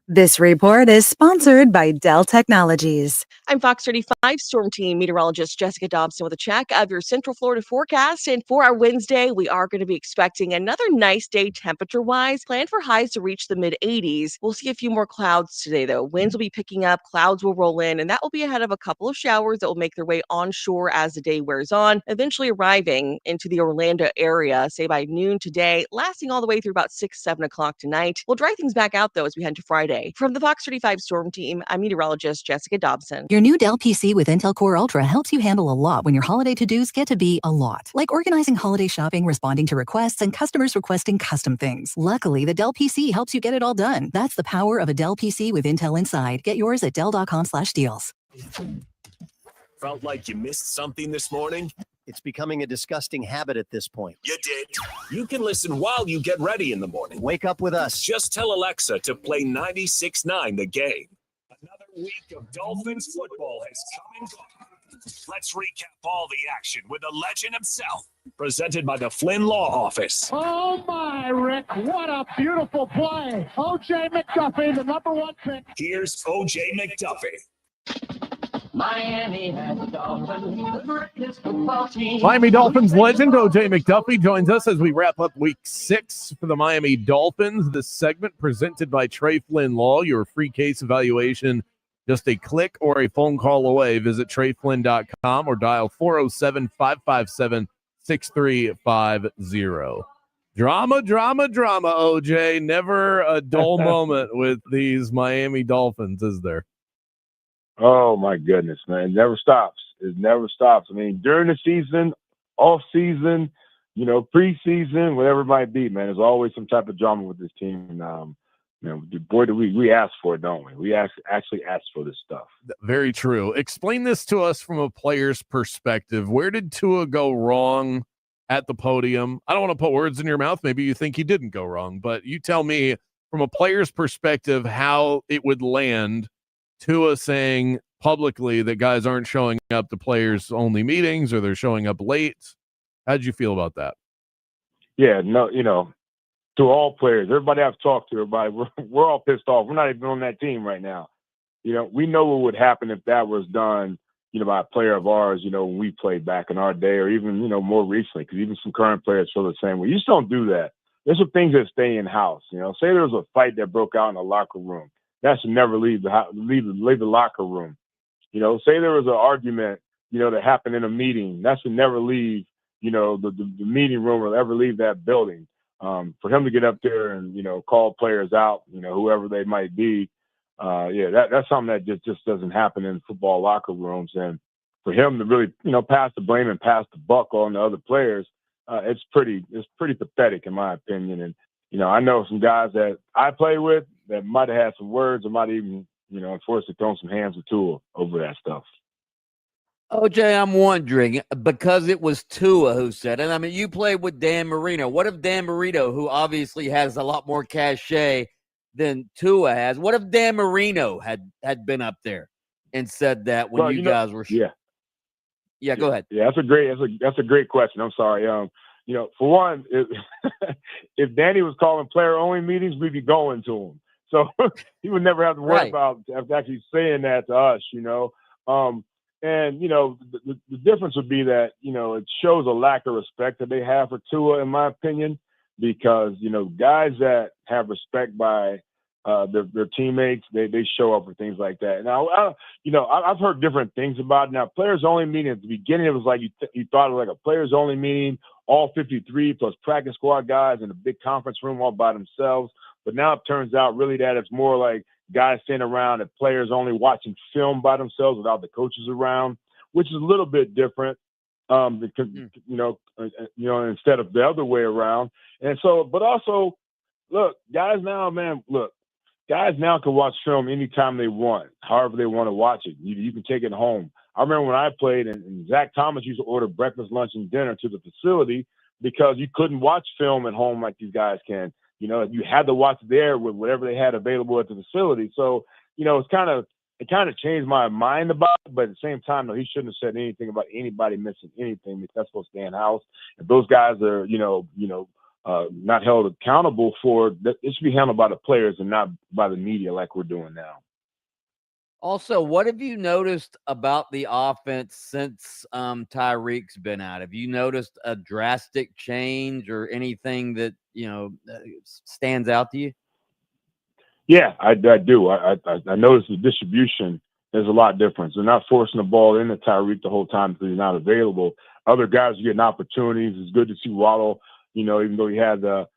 This report is sponsored by Dell Technologies. I'm Fox 35 Storm Team meteorologist Jessica Dobson with a check of your Central Florida forecast. And for our Wednesday, we are going to be expecting another nice day temperature-wise. Plan for highs to reach the mid-80s. We'll see a few more clouds today, though. Winds will be picking up, clouds will roll in, and that will be ahead of a couple of showers that will make their way onshore as the day wears on, eventually arriving into the Orlando area, say by noon today, lasting all the way through about 6, 7 o'clock tonight. We'll dry things back out, though, as we head to Friday. From the Fox 35 Storm Team, I'm meteorologist Jessica Dobson. Your new Dell PC with Intel Core Ultra helps you handle a lot when your holiday to-dos get to be a lot. Like organizing holiday shopping, responding to requests, and customers requesting custom things. Luckily, the Dell PC helps you get it all done. That's the power of a Dell PC with Intel inside. Get yours at Dell.com/deals. Felt like you missed something this morning? It's becoming a disgusting habit at this point. You did. You can listen while you get ready in the morning. Wake up with us. Just tell Alexa to play 96.9 The Game. Another week of Dolphins football has come and gone. Let's recap all the action with the legend himself. Presented by the Flynn Law Office. Oh my, Rick, what a beautiful play. O.J. McDuffie, the #1 pick. Here's O.J. McDuffie. Miami has a Dolphin, the greatest football team. Miami Dolphins legend O.J. McDuffie joins us as we wrap up Week 6 for the Miami Dolphins. This segment presented by Trey Flynn Law, your free case evaluation, just a click or a phone call away. Visit TreyFlynn.com or dial 407-557-6350. Drama, O.J. Never a dull moment with these Miami Dolphins, is there? Oh, my goodness, man. It never stops. It never stops. I mean, during the season, off season, preseason, whatever it might be, man, there's always some type of drama with this team. Boy, do we ask for it, don't we? We actually ask for this stuff. Very true. Explain this to us from a player's perspective. Where did Tua go wrong at the podium? I don't want to put words in your mouth. Maybe you think he didn't go wrong, but you tell me from a player's perspective how it would land. Tua saying publicly that guys aren't showing up to players only meetings or they're showing up late. How'd you feel about that? Yeah, no, to all players, everybody I've talked to, everybody, we're all pissed off. We're not even on that team right now. We know what would happen if that was done, by a player of ours, when we played back in our day or even, more recently, because even some current players feel the same way. You just don't do that. There's some things that stay in-house. Say there was a fight that broke out in the locker room. That should never leave the locker room. Say there was an argument, that happened in a meeting. That should never leave, the meeting room or ever leave that building. For him to get up there and, call players out, whoever they might be, that's something that just doesn't happen in football locker rooms. And for him to really, pass the blame and pass the buck on the other players, it's pretty pathetic in my opinion. And, I know some guys that I play with that might have had some words or might even, unfortunately thrown some hands with Tua over that stuff. OJ, I'm wondering, because it was Tua who said it. I mean, you played with Dan Marino. What if Dan Marino, who obviously has a lot more cachet than Tua has, what if Dan Marino had been up there and said that when you guys were? Yeah, go ahead. Yeah, that's a great question. I'm sorry. For one, if Danny was calling player-only meetings, we'd be going to him. So he would never have to worry about actually saying that to us, And, the difference would be that, it shows a lack of respect that they have for Tua, in my opinion, because, guys that have respect by their teammates, they show up for things like that. Now, I've heard different things about it. Now, players-only meeting, at the beginning, it was like you thought it was like a players-only meeting, all 53 plus practice squad guys in a big conference room all by themselves. But now it turns out really that it's more like guys sitting around and players only watching film by themselves without the coaches around, which is a little bit different, because, instead of the other way around. And so, but also, guys now can watch film anytime they want, however they want to watch it. You can take it home. I remember when I played, and Zach Thomas used to order breakfast, lunch, and dinner to the facility because you couldn't watch film at home like these guys can. You know, you had to watch there with whatever they had available at the facility. So, you know, it kind of changed my mind about it, but at the same time, no, he shouldn't have said anything about anybody missing anything because that's supposed to stay in house. If those guys are, not held accountable for that, it should be handled by the players and not by the media like we're doing now. Also, what have you noticed about the offense since Tyreek's been out? Have you noticed a drastic change or anything that, stands out to you? Yeah, I do. I noticed the distribution is a lot different. They're not forcing the ball into Tyreek the whole time because he's not available. Other guys are getting opportunities. It's good to see Waddle, even though he had the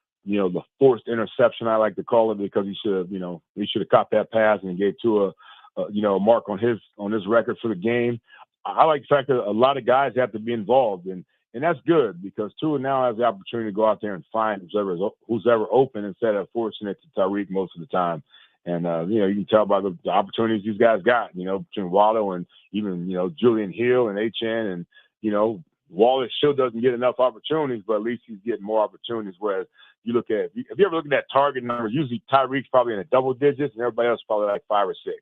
forced interception, I like to call it, because he should have caught that pass and gave to a mark on his record for the game. I like the fact that a lot of guys have to be involved, and that's good because Tua now has the opportunity to go out there and find who's ever open instead of forcing it to Tyreek most of the time. And you can tell by the opportunities these guys got, between Waddle and even Julian Hill and HN, and Wallace still doesn't get enough opportunities, but at least he's getting more opportunities. Whereas you look at, if you ever look at that target number, usually Tyreek's probably in the double digits and everybody else probably like 5 or 6.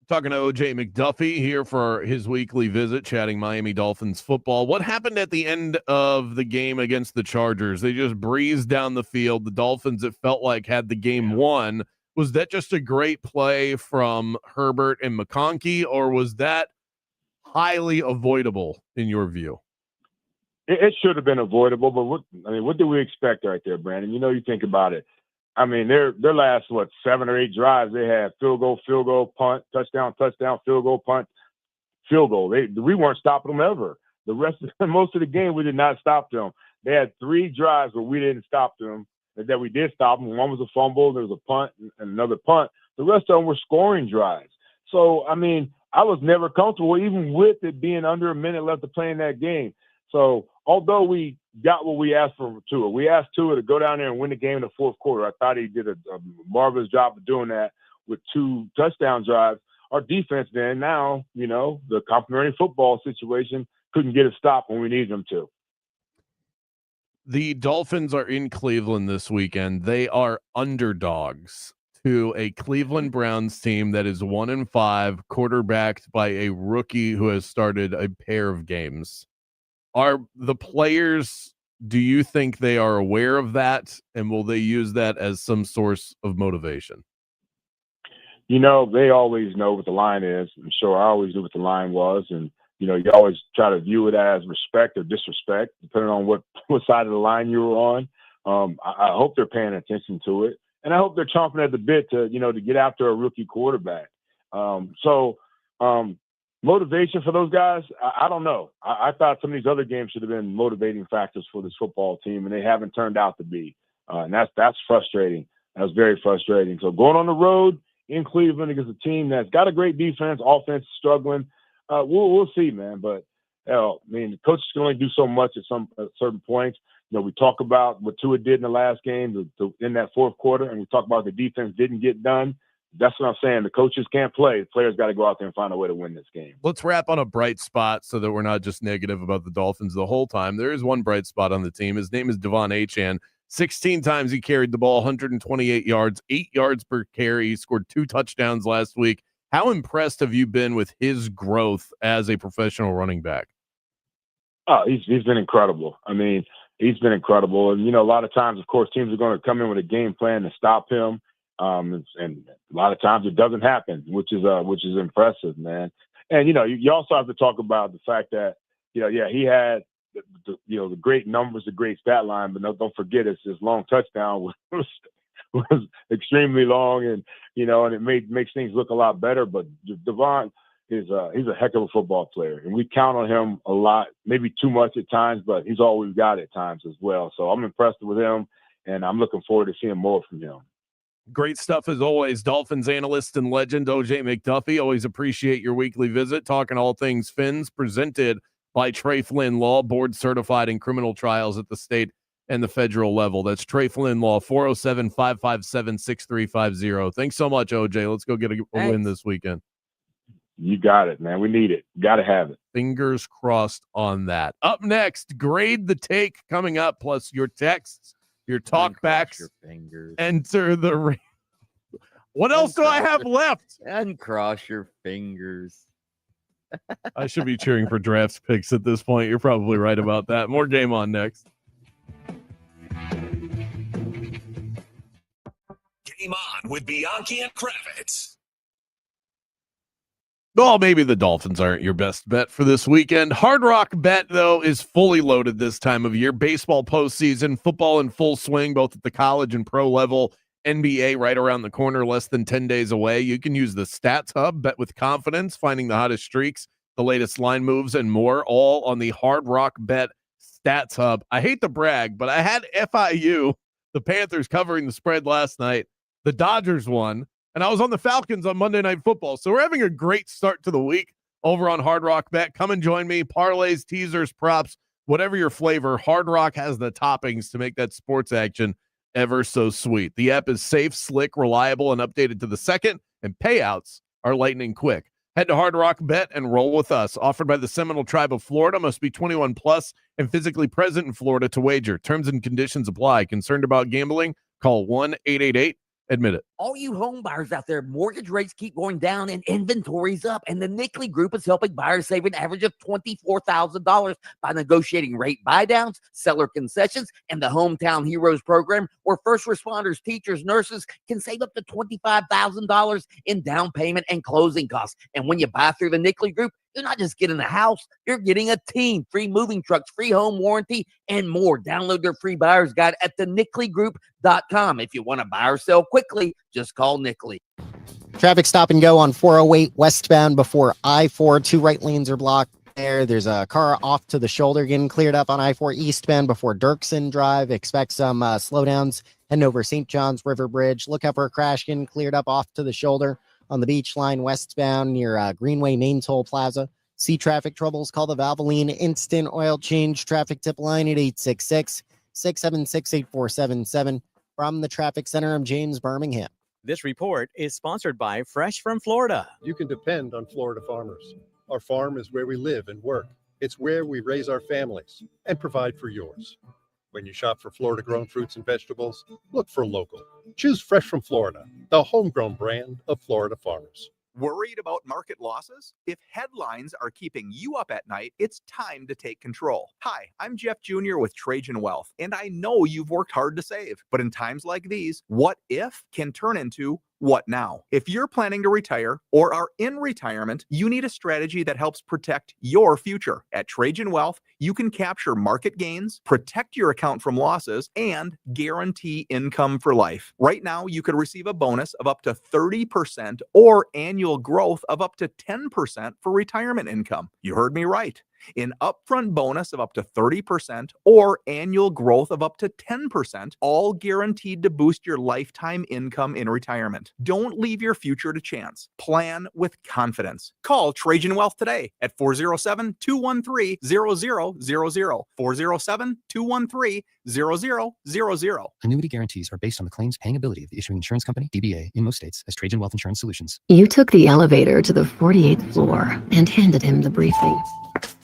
Talking to OJ McDuffie here for his weekly visit, chatting Miami Dolphins football. What happened at the end of the game against the Chargers? They just breezed down the field. The Dolphins, it felt like, had the game won. Was that just a great play from Herbert and McConkey, or was that highly avoidable in your view? It should have been avoidable, but what do we expect right there, Brandon? You think about it. I mean, their last 7 or 8 drives, they had field goal, punt, touchdown, field goal, punt, field goal. We weren't stopping them ever. Most of the game, we did not stop them. They had 3 drives where we didn't stop them. That we did stop them. One was a fumble, there was a punt, and another punt. The rest of them were scoring drives. So I mean, I was never comfortable, even with it being under a minute left to play in that game. So although we got what we asked for Tua, we asked Tua to go down there and win the game in the fourth quarter. I thought he did a marvelous job of doing that with 2 touchdown drives. Our defense then now, the complementary football situation couldn't get a stop when we needed them to. The Dolphins are in Cleveland this weekend. They are underdogs to a Cleveland Browns team that is 1-5, quarterbacked by a rookie who has started a pair of games. Are the players, do you think they are aware of that, and will they use that as some source of motivation? They always know what the line is. I'm sure I always knew what the line was, and you always try to view it as respect or disrespect, depending on what side of the line you were on. I hope they're paying attention to it, and I hope they're chomping at the bit to get after a rookie quarterback. Motivation for those guys, I don't know. I thought some of these other games should have been motivating factors for this football team, and they haven't turned out to be. And that's frustrating. That's very frustrating. So going on the road in Cleveland against a team that's got a great defense, offense is struggling, we'll see, man. But the coaches can only do so much at certain points. We talk about what Tua did in the last game in that fourth quarter, and we talk about the defense didn't get done. That's what I'm saying. The coaches can't play. The players got to go out there and find a way to win this game. Let's wrap on a bright spot so that we're not just negative about the Dolphins the whole time. There is one bright spot on the team. His name is Devon Achane. 16 times he carried the ball, 128 yards, 8 yards per carry. He scored 2 touchdowns last week. How impressed have you been with his growth as a professional running back? Oh, he's been incredible. I mean, he's been incredible. And, a lot of times, of course, teams are going to come in with a game plan to stop him. And a lot of times it doesn't happen, which is impressive, man. And you also have to talk about the fact that he had the great numbers, the great stat line, but don't forget his long touchdown was extremely long, and and it makes things look a lot better. But Devon he's a heck of a football player, and we count on him a lot, maybe too much at times, but he's all we've got at times as well. So I'm impressed with him, and I'm looking forward to seeing more from him. Great stuff as always. Dolphins analyst and legend OJ McDuffie. Always appreciate your weekly visit, talking all things Fins, presented by Trey Flynn Law, board certified in criminal trials at the state and the federal level. That's Trey Flynn Law, 407-557-6350. Thanks so much, OJ. Let's go get a win this weekend. You got it, man. We need it. Got to have it. Fingers crossed on that. Up next, grade the take coming up, plus your texts, your talkbacks. Your fingers. Enter the. What else do I have left? Uncross your fingers. I should be cheering for drafts picks at this point. You're probably right about that. More Game On next. Game On with Bianchi and Kravitz. Well, maybe the Dolphins aren't your best bet for this weekend. Hard Rock Bet, though, is fully loaded this time of year. Baseball postseason, football in full swing, both at the college and pro level. NBA right around the corner, less than 10 days away. You can use the Stats Hub, bet with confidence, finding the hottest streaks, the latest line moves, and more, all on the Hard Rock Bet Stats Hub. I hate to brag, but I had FIU, the Panthers, covering the spread last night. The Dodgers won, and I was on the Falcons on Monday Night Football. So we're having a great start to the week over on Hard Rock Bet. Come and join me. Parlays, teasers, props, whatever your flavor. Hard Rock has the toppings to make that sports action ever so sweet. The app is safe, slick, reliable, and updated to the second, and payouts are lightning quick. Head to Hard Rock Bet and roll with us. Offered by the Seminole Tribe of Florida. Must be 21 plus and physically present in Florida to wager. Terms and conditions apply. Concerned about gambling? Call 1-888-ADMIT-IT. All you home buyers out there, mortgage rates keep going down and inventory's up. And the Nickley Group is helping buyers save an average of $24,000 by negotiating rate buydowns, seller concessions, and the Hometown Heroes program, where first responders, teachers, nurses can save up to $25,000 in down payment and closing costs. And when you buy through the Nickley Group, you're not just getting a house, you're getting a team, free moving trucks, free home warranty, and more. Download their free buyer's guide at thenickleyGroup.com. If you want to buy or sell quickly, just call Nickley. Traffic stop and go on 408 westbound before I-4. 2 right lanes are blocked there. There's a car off to the shoulder getting cleared up on I-4 eastbound before Dirksen Drive. Expect some slowdowns heading over St. John's River Bridge. Look out for a crash getting cleared up off to the shoulder on the beach line westbound near Greenway Main Toll Plaza. See traffic troubles, call the Valvoline Instant Oil Change traffic tip line at 866-676-8477. From the Traffic Center, I'm James Birmingham. This report is sponsored by Fresh from Florida. You can depend on Florida farmers. Our farm is where we live and work. It's where we raise our families and provide for yours. When you shop for Florida-grown fruits and vegetables, look for local. Choose Fresh from Florida, the homegrown brand of Florida farmers. Worried about market losses? If headlines are keeping you up at night, it's time to take control. Hi, I'm Jeff Jr. with Trajan Wealth, and I know you've worked hard to save. But in times like these, what if can turn into what now? If you're planning to retire or are in retirement, you need a strategy that helps protect your future. At Trajan Wealth, you can capture market gains, protect your account from losses, and guarantee income for life. Right now, you could receive a bonus of up to 30% or annual growth of up to 10% for retirement income. You heard me right. An upfront bonus of up to 30% or annual growth of up to 10%, all guaranteed to boost your lifetime income in retirement. Don't leave your future to chance. Plan with confidence. Call Trajan Wealth today at 407-213-0000. 407-213-0000. Annuity guarantees are based on the claims paying ability of the issuing insurance company, DBA, in most states as Trajan Wealth Insurance Solutions. You took the elevator to the 48th floor and handed him the briefing.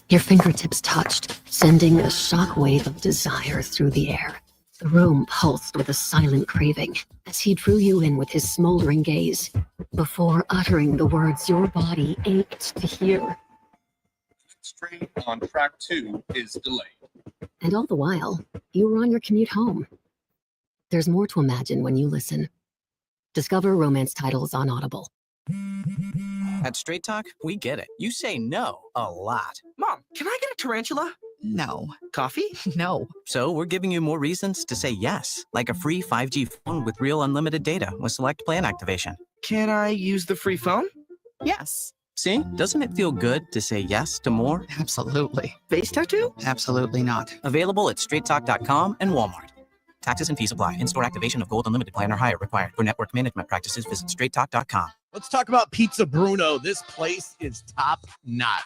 Your fingertips touched, sending a shockwave of desire through the air. The room pulsed with a silent craving as he drew you in with his smoldering gaze. Before uttering the words your body ached to hear. Train on track 2 is delayed. And all the while, you were on your commute home. There's more to imagine when you listen. Discover romance titles on Audible. At Straight Talk, we get it. You say no a lot. Mom, can I get a tarantula? No. Coffee? No. So we're giving you more reasons to say yes, like a free 5G phone with real unlimited data with select plan activation. Can I use the free phone? Yes. See? Doesn't it feel good to say yes to more? Absolutely. Face tattoo? Absolutely not. Available at straighttalk.com and Walmart. Taxes and fees apply. In-store activation of Gold Unlimited plan or higher required. For network management practices, visit straighttalk.com. Let's talk about Pizza Bruno. This place is top notch.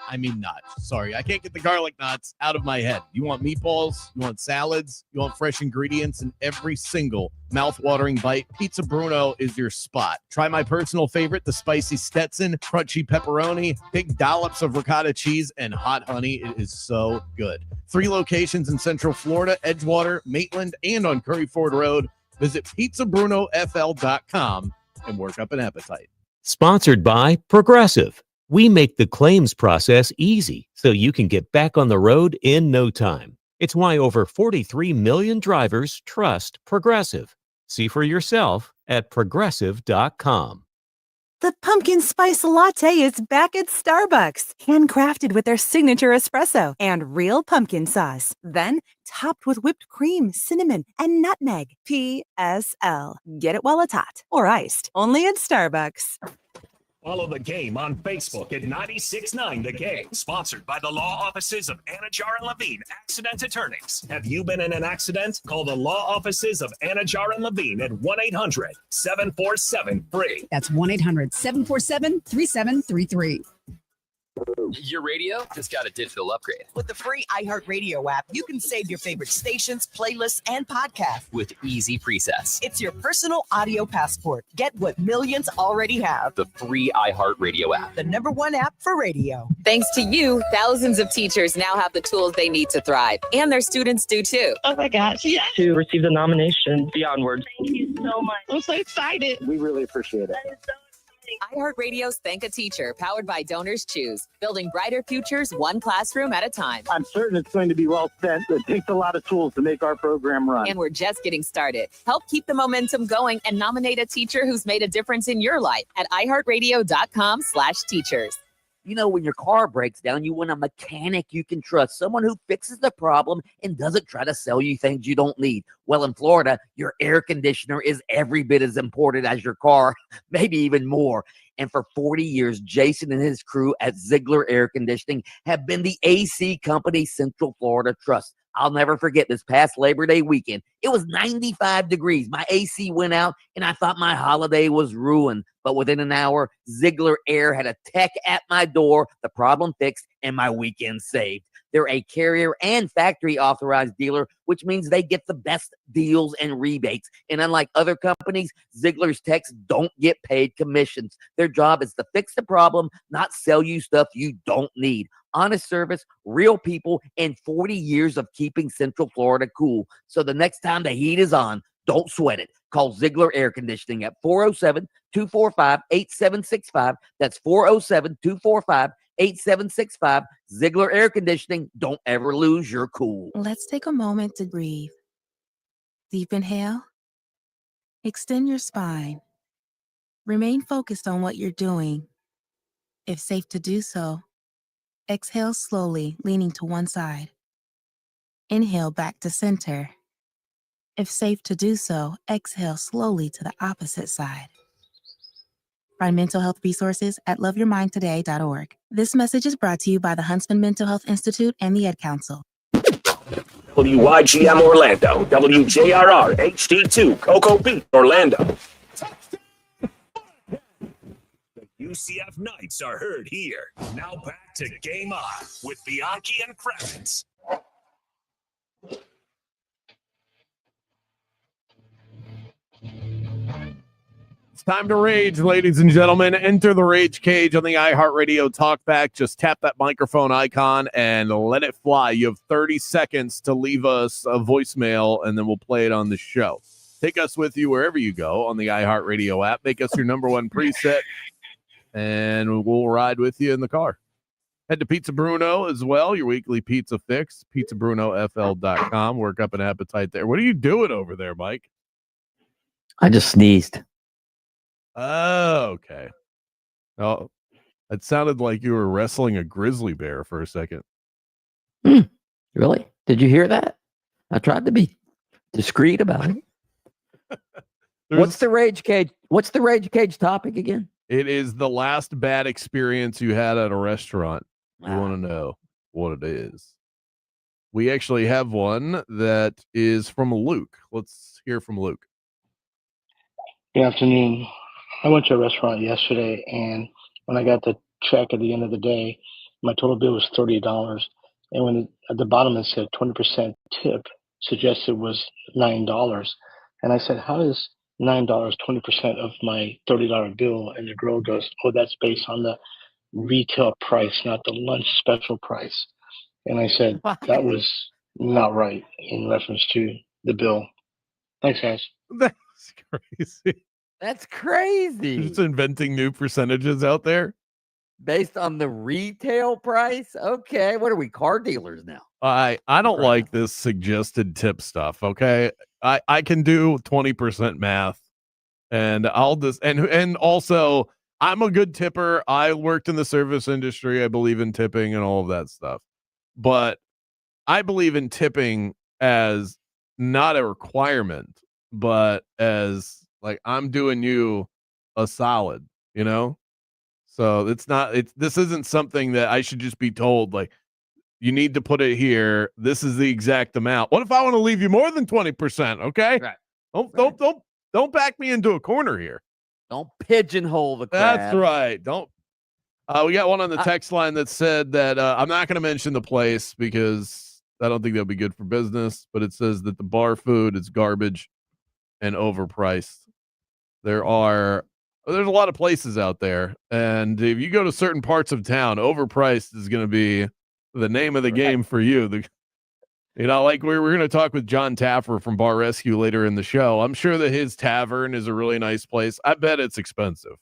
I mean nuts. Sorry, I can't get the garlic knots out of my head. You want meatballs, you want salads, you want fresh ingredients in every single mouth-watering bite. Pizza Bruno is your spot. Try my personal favorite, the spicy Stetson, crunchy pepperoni, big dollops of ricotta cheese, and hot honey. It is so good. 3 locations in Central Florida, Edgewater, Maitland, and on Curry Ford Road. Visit pizzabruno.fl.com and work up an appetite. Sponsored by Progressive. We make the claims process easy so you can get back on the road in no time. It's why over 43 million drivers trust Progressive. See for yourself at progressive.com. The pumpkin spice latte is back at Starbucks, handcrafted with their signature espresso and real pumpkin sauce. Then topped with whipped cream, cinnamon, and nutmeg. PSL. Get it while it's hot or iced. Only at Starbucks. Follow the game on Facebook at 96.9 The Game. Sponsored by the law offices of Anajar and Levine, accident attorneys. Have you been in an accident? Call the law offices of Anajar and Levine at 1-800-747-FREE. That's 1-800-747-3733. Your radio just got a digital upgrade. With the free iHeartRadio app, you can save your favorite stations, playlists, and podcasts With easy presets. It's your personal audio passport. Get what millions already have. The free iHeartRadio app. The #1 app for radio. Thanks to you, thousands of teachers now have the tools they need to thrive, and their students do too. Oh my gosh, yes. To receive the nomination beyond words. Thank you so much. I'm so excited. We really appreciate it. iHeartRadio's Thank a Teacher, powered by Donors Choose, building brighter futures one classroom at a time. I'm certain it's going to be well spent. It takes a lot of tools to make our program run. And we're just getting started. Help keep the momentum going and nominate a teacher who's made a difference in your life at iHeartRadio.com/teachers. You know, when your car breaks down, you want a mechanic you can trust, someone who fixes the problem and doesn't try to sell you things you don't need. Well, in Florida, your air conditioner is every bit as important as your car, maybe even more. And for 40 years, Jason and his crew at Ziegler Air Conditioning have been the AC company Central Florida trusts. I'll never forget this past Labor Day weekend. It was 95 degrees. My AC went out, and I thought my holiday was ruined. But within an hour, Ziegler Air had a tech at my door, the problem fixed, and my weekend saved. They're a carrier and factory authorized dealer, which means they get the best deals and rebates. And unlike other companies, Ziegler's techs don't get paid commissions. Their job is to fix the problem, not sell you stuff you don't need. Honest service, real people, and 40 years of keeping Central Florida cool. So the next time the heat is on, don't sweat it. Call Ziegler Air Conditioning at 407-245-8765. That's 407-245-8765. Ziegler Air Conditioning. Don't ever lose your cool. Let's take a moment to breathe. Deep inhale. Extend your spine. Remain focused on what you're doing. If safe to do so, exhale slowly, leaning to one side. Inhale back to center. If safe to do so, exhale slowly to the opposite side. Find mental health resources at loveyourmindtoday.org. This message is brought to you by the Huntsman Mental Health Institute and the Ed Council. WYGM Orlando, WJRR HD2 Cocoa Beach Orlando. The UCF Knights are heard here. Now back to Game On with Bianchi and Kravitz. It's time to rage, ladies and gentlemen. Enter the rage cage on the iHeartRadio talkback. Just tap that microphone icon and let it fly. You have 30 seconds to leave us a voicemail, and then we'll play it on the show. Take us with you wherever you go on the iHeartRadio app. Make us your #1 preset, and we'll ride with you in the car. Head to Pizza Bruno as well, your weekly pizza fix, pizzabruno.fl.com. Work up an appetite there. What are you doing over there, Mike? I just sneezed. Oh, okay. Oh, it sounded like you were wrestling a grizzly bear for a second. Really? Did you hear that? I tried to be discreet about it. What's the rage cage? What's the rage cage topic again? It is the last bad experience you had at a restaurant. You want to know what it is. We actually have one that is from Luke. Let's hear from Luke. Good afternoon. I went to a restaurant yesterday, and when I got the check at the end of the day, My total bill was $30. And when at the bottom it said 20% tip, suggested was $9. And I said, how is $9 20% of my $30 bill? And the girl goes, oh, that's based on the retail price, not the lunch special price. And I said, that was not right in reference to the bill. Thanks, guys. That's crazy. That's crazy. Just inventing new percentages out there. Based on the retail price? Okay. What are we, car dealers now? I don't like this suggested tip stuff. Okay. I can do 20% math, and I'll just and also I'm a good tipper. I worked in the service industry. I believe in tipping and all of that stuff. But I believe in tipping as not a requirement, but as like I'm doing you a solid, you know? So this isn't something that I should just be told like you need to put it here. This is the exact amount. What if I want to leave you more than 20%? Okay. Right. Don't back me into a corner here. Don't pigeonhole the crab. That's right. Don't. We got one on the text line that said that I'm not going to mention the place because I don't think that'll be good for business, but it says that the bar food is garbage and overpriced. There's a lot of places out there, and if you go to certain parts of town, overpriced is going to be the name of the game for you. Like we're going to talk with John Taffer from Bar Rescue later in the show. I'm sure that his tavern is a really nice place. I bet it's expensive.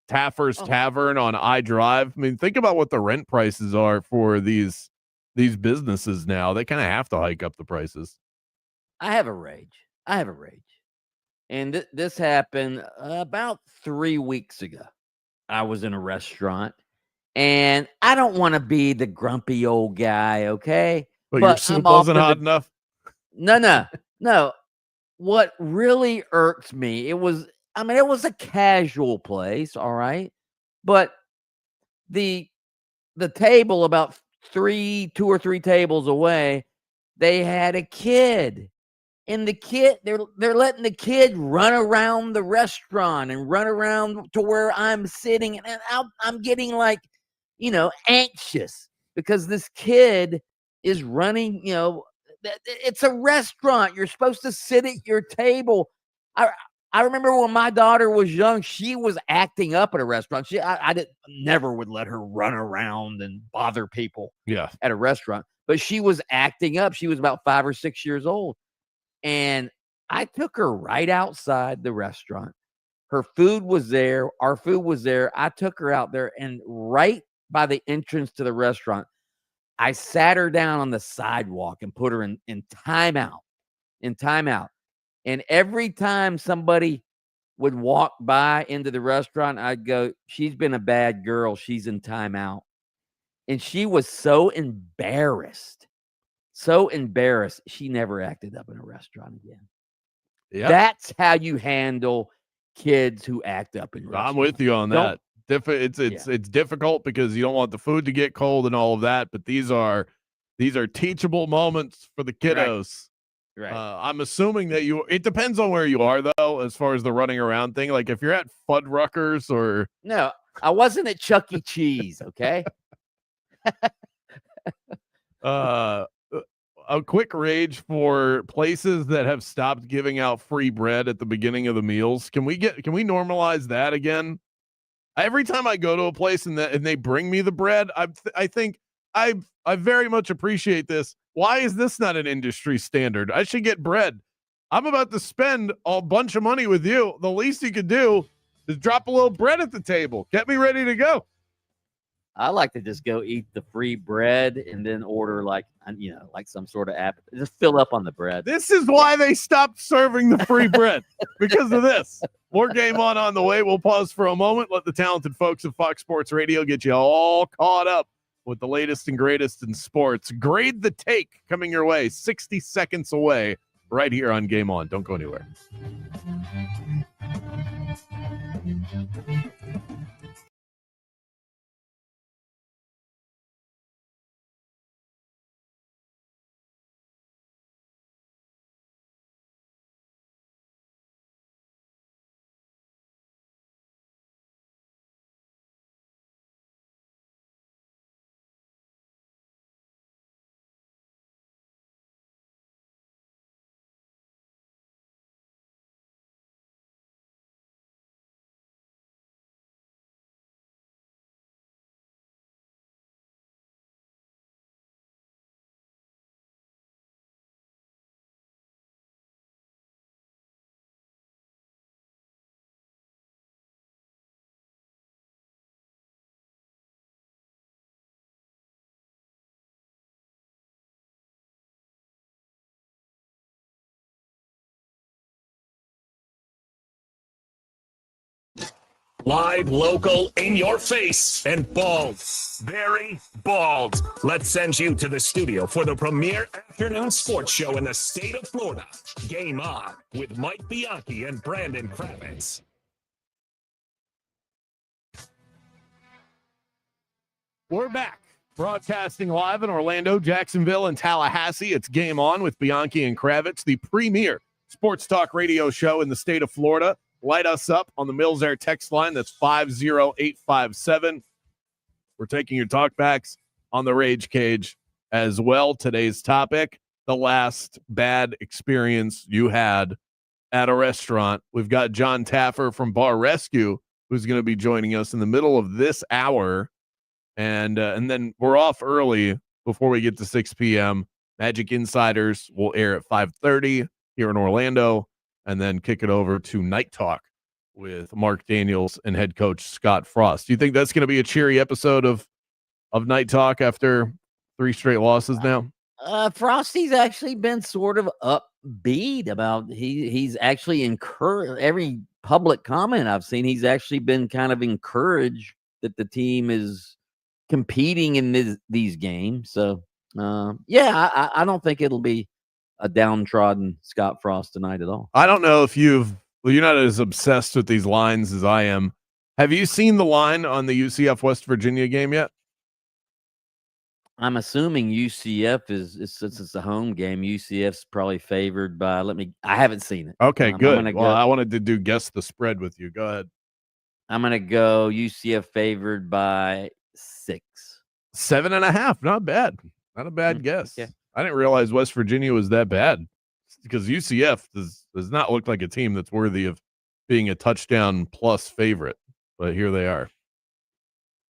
Taffer's Tavern on iDrive. I mean, think about what the rent prices are for these businesses now. They kind of have to hike up the prices. I have a rage. And this happened about 3 weeks ago. I was in a restaurant, and I don't want to be the grumpy old guy, okay? But your soup wasn't hot enough? No. What really irks me, it was a casual place, all right? But the table about 2 or 3 tables away, they had a kid. And the kid, they're letting the kid run around the restaurant and run around to where I'm sitting, and I'm getting like, anxious because this kid is running. It's a restaurant. You're supposed to sit at your table. I remember when my daughter was young, she was acting up at a restaurant. I never would let her run around and bother people. Yeah, at a restaurant, but she was acting up. She was about 5 or 6 years old. And I took her right outside the restaurant. Her food was there. Our food was there. I took her out there, and right by the entrance to the restaurant, I sat her down on the sidewalk and put her in timeout. And every time somebody would walk by into the restaurant, I'd go, she's been a bad girl. She's in timeout. And she was so embarrassed. She never acted up in a restaurant again. Yeah, that's how you handle kids who act up in restaurants. I'm with you on that. It's difficult because you don't want the food to get cold and all of that, but these are teachable moments for the kiddos. Right. I'm assuming that it depends on where you are though, as far as the running around thing. Like if you're at Fuddruckers or no, I wasn't at Chuck E. Cheese. Okay. A quick rage for places that have stopped giving out free bread at the beginning of the meals. Can we normalize that again? Every time I go to a place and they bring me the bread, I think I very much appreciate this. Why is this not an industry standard? I should get bread. I'm about to spend a bunch of money with you. The least you could do is drop a little bread at the table. Get me ready to go. I like to just go eat the free bread and then order like some sort of app. Just fill up on the bread. This is why they stopped serving the free bread, because of this. More Game On the way. We'll pause for a moment. Let the talented folks at Fox Sports Radio get you all caught up with the latest and greatest in sports. Grade the Take coming your way 60 seconds away right here on Game On. Don't go anywhere. Live, local, in your face, and bald. Very bald. Let's send you to the studio for the premier afternoon sports show in the state of Florida. Game On with Mike Bianchi and Brandon Kravitz. We're back. Broadcasting live in Orlando, Jacksonville, and Tallahassee. It's Game On with Bianchi and Kravitz, the premier sports talk radio show in the state of Florida. Light us up on the Mills Air text line. That's 50857. We're taking your talkbacks on the Rage Cage as well. Today's topic, the last bad experience you had at a restaurant. We've got John Taffer from Bar Rescue, who's going to be joining us in the middle of this hour. And then we're off early before we get to 6 p.m. Magic Insiders will air at 5:30 here in Orlando, and then kick it over to Night Talk with Mark Daniels and head coach Scott Frost. Do you think that's going to be a cheery episode of Night Talk after 3 straight losses now? Frosty's actually been sort of upbeat about he's actually encouraged. Every public comment I've seen, he's actually been kind of encouraged that the team is competing in these games. So I don't think it'll be a downtrodden Scott Frost tonight at all. I don't know if you're not as obsessed with these lines as I am. Have you seen the line on the UCF West Virginia game yet? I'm assuming UCF since it's a home game, UCF's probably favored by, I haven't seen it. Okay, good. I wanted to guess the spread with you. Go ahead. I'm going to go UCF favored by 6. 7.5. Not bad. Not a bad guess. Okay. I didn't realize West Virginia was that bad, because UCF does not look like a team that's worthy of being a touchdown plus favorite, but here they are.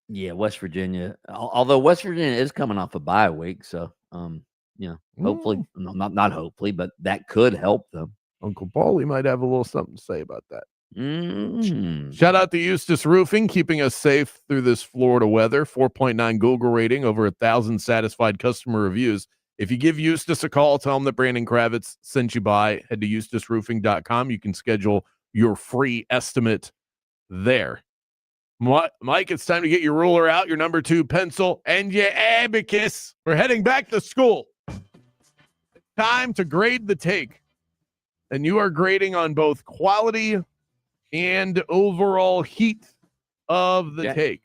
Yeah, West Virginia. Although West Virginia is coming off a bye week, so hopefully, not hopefully, but that could help them. Uncle Paulie might have a little something to say about that. Shout out to Eustace Roofing, keeping us safe through this Florida weather. 4.9 Google rating, over 1,000 satisfied customer reviews. If you give Eustace a call, tell him that Brandon Kravitz sent you by. Head to eustaceroofing.com. You can schedule your free estimate there. Mike, it's time to get your ruler out, your number 2 pencil, and your abacus. We're heading back to school. It's time to grade the take. And you are grading on both quality and overall heat of the take.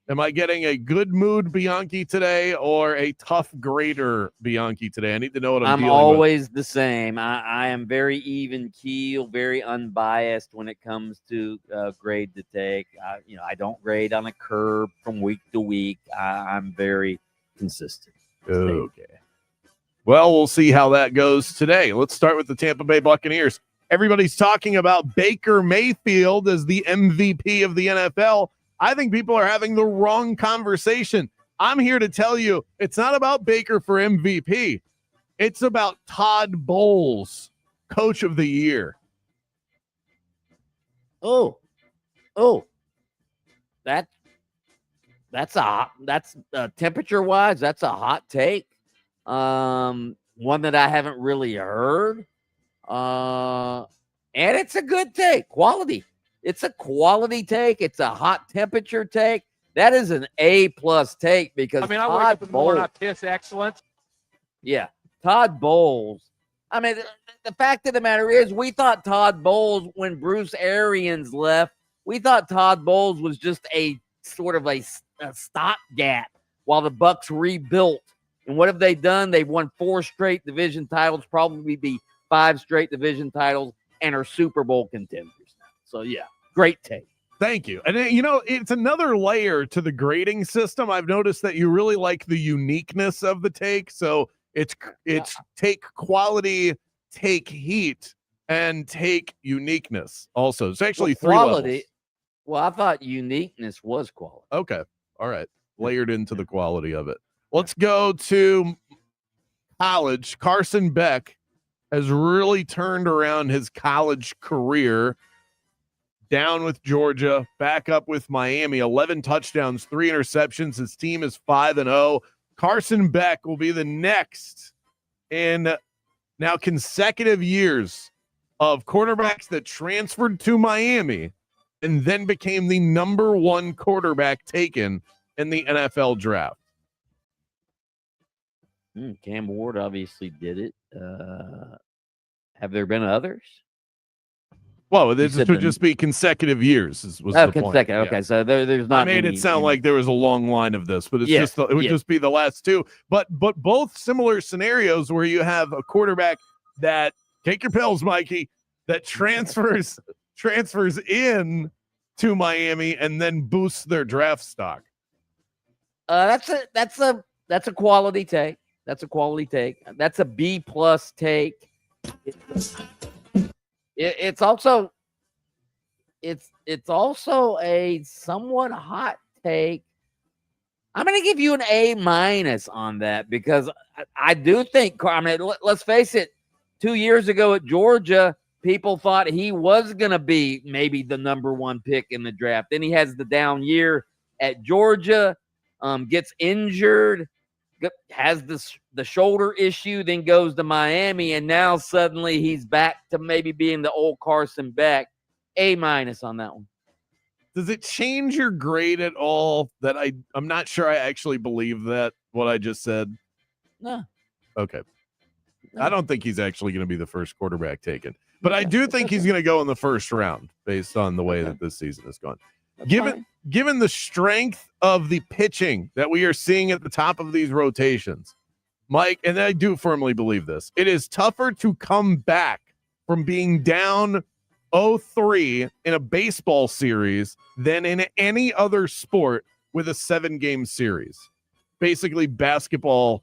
Am I getting a good mood Bianchi today or a tough grader Bianchi today? I need to know what I'm dealing with. I'm always the same. I am very even keel, very unbiased when it comes to grade to take. I don't grade on a curve from week to week. I'm very consistent. Okay. Well, we'll see how that goes today. Let's start with the Tampa Bay Buccaneers. Everybody's talking about Baker Mayfield as the MVP of the NFL. I think people are having the wrong conversation. I'm here to tell you it's not about Baker for MVP. It's about Todd Bowles, Coach of the Year. That's temperature wise, that's a hot take. One that I haven't really heard. And it's a good take. Quality. It's a quality take. It's a hot temperature take. That is an A+ take because I wake up in the morning, I piss excellence. Yeah. Todd Bowles. The fact of the matter is, we thought Todd Bowles, when Bruce Arians left, we thought Todd Bowles was just a sort of a stopgap while the Bucs rebuilt. And what have they done? They've won 4 straight division titles, probably be 5 straight division titles, and are Super Bowl contenders now. So, yeah, great take. Thank you. And, it's another layer to the grading system. I've noticed that you really like the uniqueness of the take. So it's take quality, take heat, and take uniqueness also. It's actually 3 levels. Well, I thought uniqueness was quality. Okay. All right. Layered into the quality of it. Let's go to college. Carson Beck has really turned around his college career. Down with Georgia, back up with Miami, 11 touchdowns, 3 interceptions. His team is 5-0. Carson Beck will be the next in now consecutive years of quarterbacks that transferred to Miami and then became the number 1 quarterback taken in the NFL draft. Cam Ward obviously did it. Have there been others? Well, this would just be consecutive years. Was the point. Okay, yeah. So there's not. I made it sound like there was a long line of this, but it's it would just be the last 2. But both similar scenarios where you have a quarterback that, take your pills, Mikey, that transfers in to Miami and then boosts their draft stock. That's a quality take. That's a quality take. That's a B+ take. It's also a somewhat hot take. I'm going to give you an A- on that because I do think, I mean, let's face it, 2 years ago at Georgia, people thought he was going to be maybe the number 1 pick in the draft. Then he has the down year at Georgia, gets injured, has the shoulder issue, then goes to Miami, and now suddenly he's back to maybe being the old Carson Beck. A- on that one. Does it change your grade at all? That I'm not sure I actually believe that what I just said. No. Okay. No. I don't think he's actually going to be the first quarterback taken, but I do think he's going to go in the first round based on the way that this season has gone. Given the strength of the pitching that we are seeing at the top of these rotations, Mike, and I do firmly believe this, it is tougher to come back from being down 0-3 in a baseball series than in any other sport with a 7-game series. Basically basketball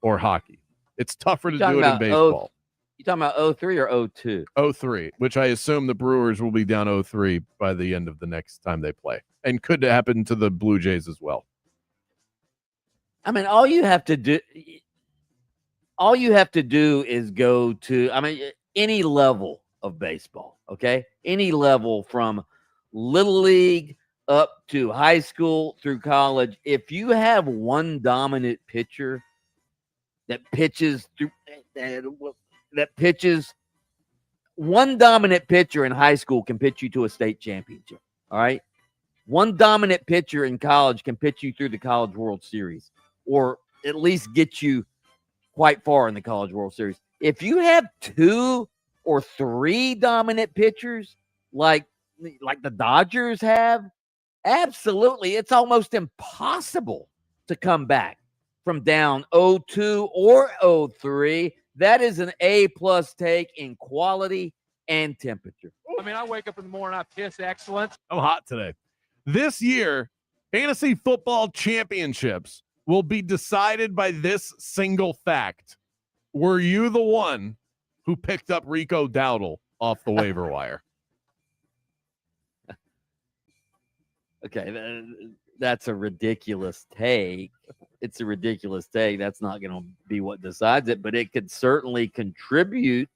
or hockey. It's tougher to do it in baseball. You talking about 0-3 or 0-2? 0-3, which I assume the Brewers will be down 0-3 by the end of the next time they play. And could happen to the Blue Jays as well. I mean, all you have to do is go to, I mean, any level of baseball, okay? Any level from little league up to high school through college. If you have one dominant pitcher that pitches through one dominant pitcher in high school can pitch you to a state championship. All right. One dominant pitcher in college can pitch you through the College World Series, or at least get you quite far in the College World Series. If you have 2 or 3 dominant pitchers like the Dodgers have, absolutely, it's almost impossible to come back from down 0-2 or 0-3. That is an A+ take in quality and temperature. I mean, I wake up in the morning, I piss excellence. I'm hot today. This year, fantasy football championships will be decided by this single fact. Were you the one who picked up Rico Dowdle off the waiver wire? Okay, that's a ridiculous take. It's a ridiculous take. That's not going to be what decides it, but it could certainly contribute.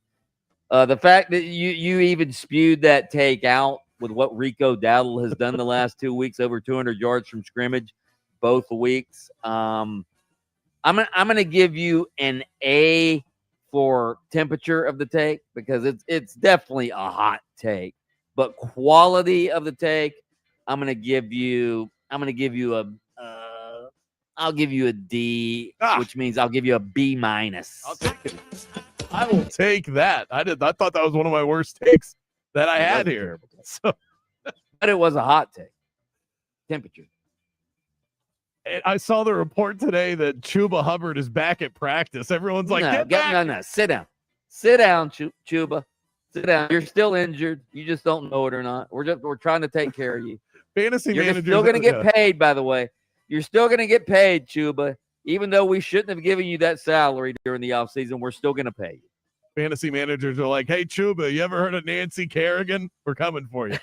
The fact that you even spewed that take out with what Rico Dowdle has done the last 2 weeks, over 200 yards from scrimmage, both weeks. I'm gonna give you an A for temperature of the take because it's definitely a hot take, but quality of the take, I'll give you a D, which means I'll give you a B-. I'll take it. I will take that. I thought that was one of my worst takes that I had here. So, but it was a hot take. Temperature. And I saw the report today that Chuba Hubbard is back at practice. Everyone's like, get back. No. Sit down, Chuba. Sit down. You're still injured. You just don't know it or not. We're trying to take care of you. Fantasy You're managers still going to get paid, by the way. You're still going to get paid, Chuba. Even though we shouldn't have given you that salary during the offseason, we're still going to pay you. Fantasy managers are like, hey, Chuba, you ever heard of Nancy Kerrigan? We're coming for you.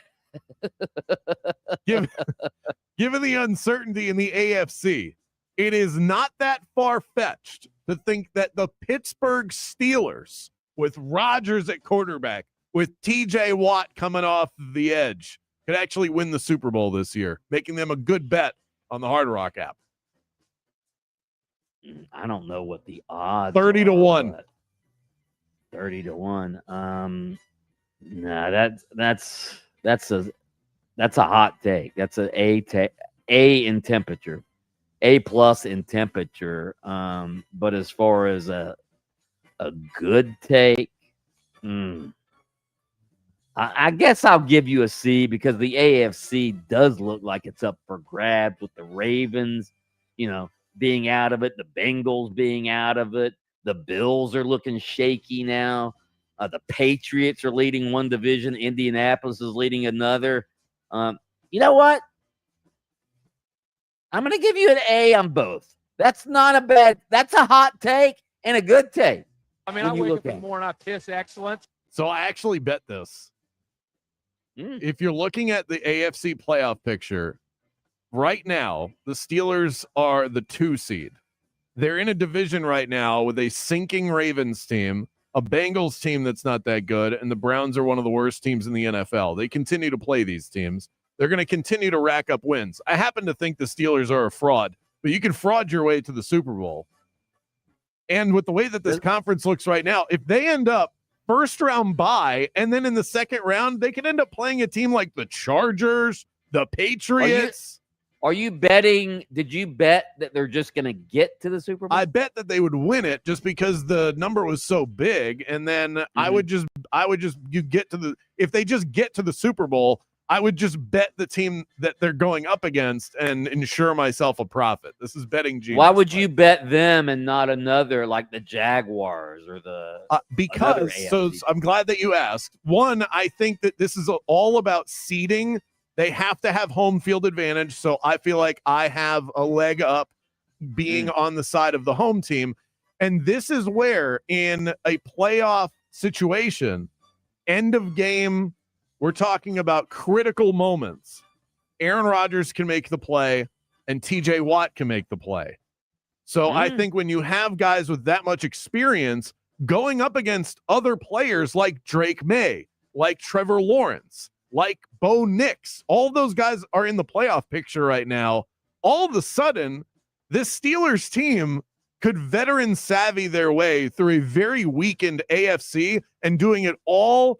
Given the uncertainty in the AFC, it is not that far-fetched to think that the Pittsburgh Steelers, with Rodgers at quarterback, with TJ Watt coming off the edge, could actually win the Super Bowl this year, making them a good bet on the Hard Rock app. I don't know what the odds 30-1. 30-1. No, that's That's a hot take. That's an A in temperature, A+ in temperature. But as far as a good take, I guess I'll give you a C because the AFC does look like it's up for grabs with the Ravens, being out of it, the Bengals being out of it, the Bills are looking shaky now. The Patriots are leading one division, Indianapolis is leading another. You know what? I'm going to give you an A on both. That's not a bad. That's a hot take and a good take. I mean, I wake up in the morning, I piss excellence. So I actually bet this. If you're looking at the AFC playoff picture, right now, the Steelers are the 2 seed. They're in a division right now with a sinking Ravens team, a Bengals team that's not that good, and the Browns are one of the worst teams in the NFL. They continue to play these teams. They're going to continue to rack up wins. I happen to think the Steelers are a fraud, but you can fraud your way to the Super Bowl. And with the way that this conference looks right now, if they end up first round bye, and then in the second round, they could end up playing a team like the Chargers, the Patriots. Are you betting? Did you bet that they're just going to get to the Super Bowl? I bet that they would win it just because the number was so big. And then if they just get to the Super Bowl, I would just bet the team that they're going up against and ensure myself a profit. This is betting genius. Why would you bet them and not another like the Jaguars or the because so I'm glad that you asked. One, I think that this is all about seeding. They have to have home field advantage, so I feel like I have a leg up being on the side of the home team. And this is where in a playoff situation, end of game, we're talking about critical moments. Aaron Rodgers can make the play, and TJ Watt can make the play. So I think when you have guys with that much experience going up against other players like Drake May, like Trevor Lawrence, like Bo Nix, all those guys are in the playoff picture right now. All of a sudden, this Steelers team could veteran savvy their way through a very weakened AFC and doing it all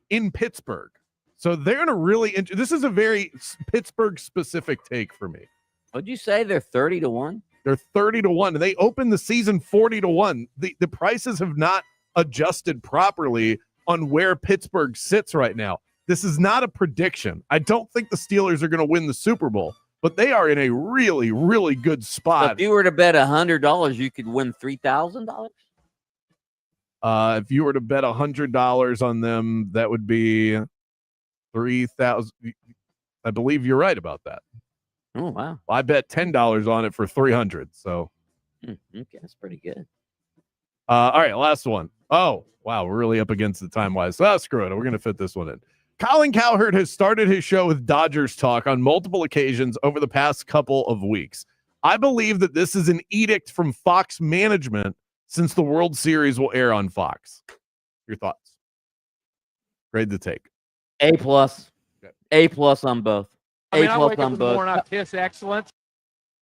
in Pittsburgh. So they're in a really this is a very Pittsburgh specific take for me. What'd you say? They're 30-1? They're 30-1. And they opened the season 40-1. The prices have not adjusted properly on where Pittsburgh sits right now. This is not a prediction. I don't think the Steelers are going to win the Super Bowl, but they are in a really, really good spot. So if you were to bet $100, you could win $3,000? If you were to bet $100 on them, that would be 3,000. I believe you're right about that. Oh, wow. Well, I bet $10 on it for 300. So, okay, that's pretty good. All right, last one. Oh, wow, we're really up against the time-wise. So, screw it. We're going to fit this one in. Colin Cowherd has started his show with Dodgers Talk on multiple occasions over the past couple of weeks. I believe that this is an edict from Fox management since the World Series will air on Fox. Your thoughts? Grade the take. A+. Okay. A+ on both. I mean, I wake up in the morning, I piss excellence.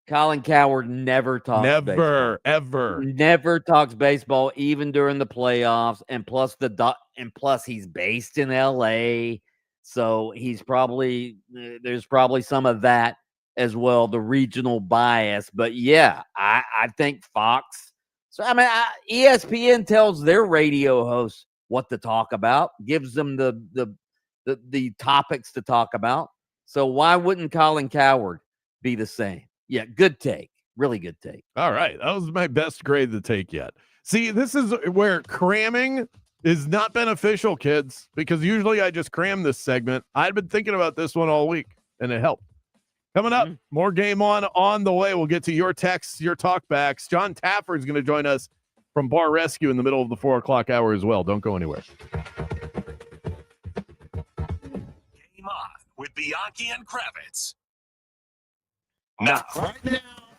Colin Cowherd never talks baseball. Ever. Never talks baseball, even during the playoffs. And plus he's based in LA. So he's there's probably some of that as well, the regional bias. But yeah, I think Fox. So I mean, ESPN tells their radio hosts what to talk about, gives them the topics to talk about. So why wouldn't Colin Cowherd be the same? Yeah, good take. Really good take. All right. That was my best grade to take yet. See, this is where cramming is not beneficial, kids, because usually I just cram this segment. I'd been thinking about this one all week, and it helped. Coming up, more Game On the way. We'll get to your texts, your talkbacks. John Taffer is going to join us from Bar Rescue in the middle of the 4 o'clock hour as well. Don't go anywhere. Game On with Bianchi and Kravitz. Now,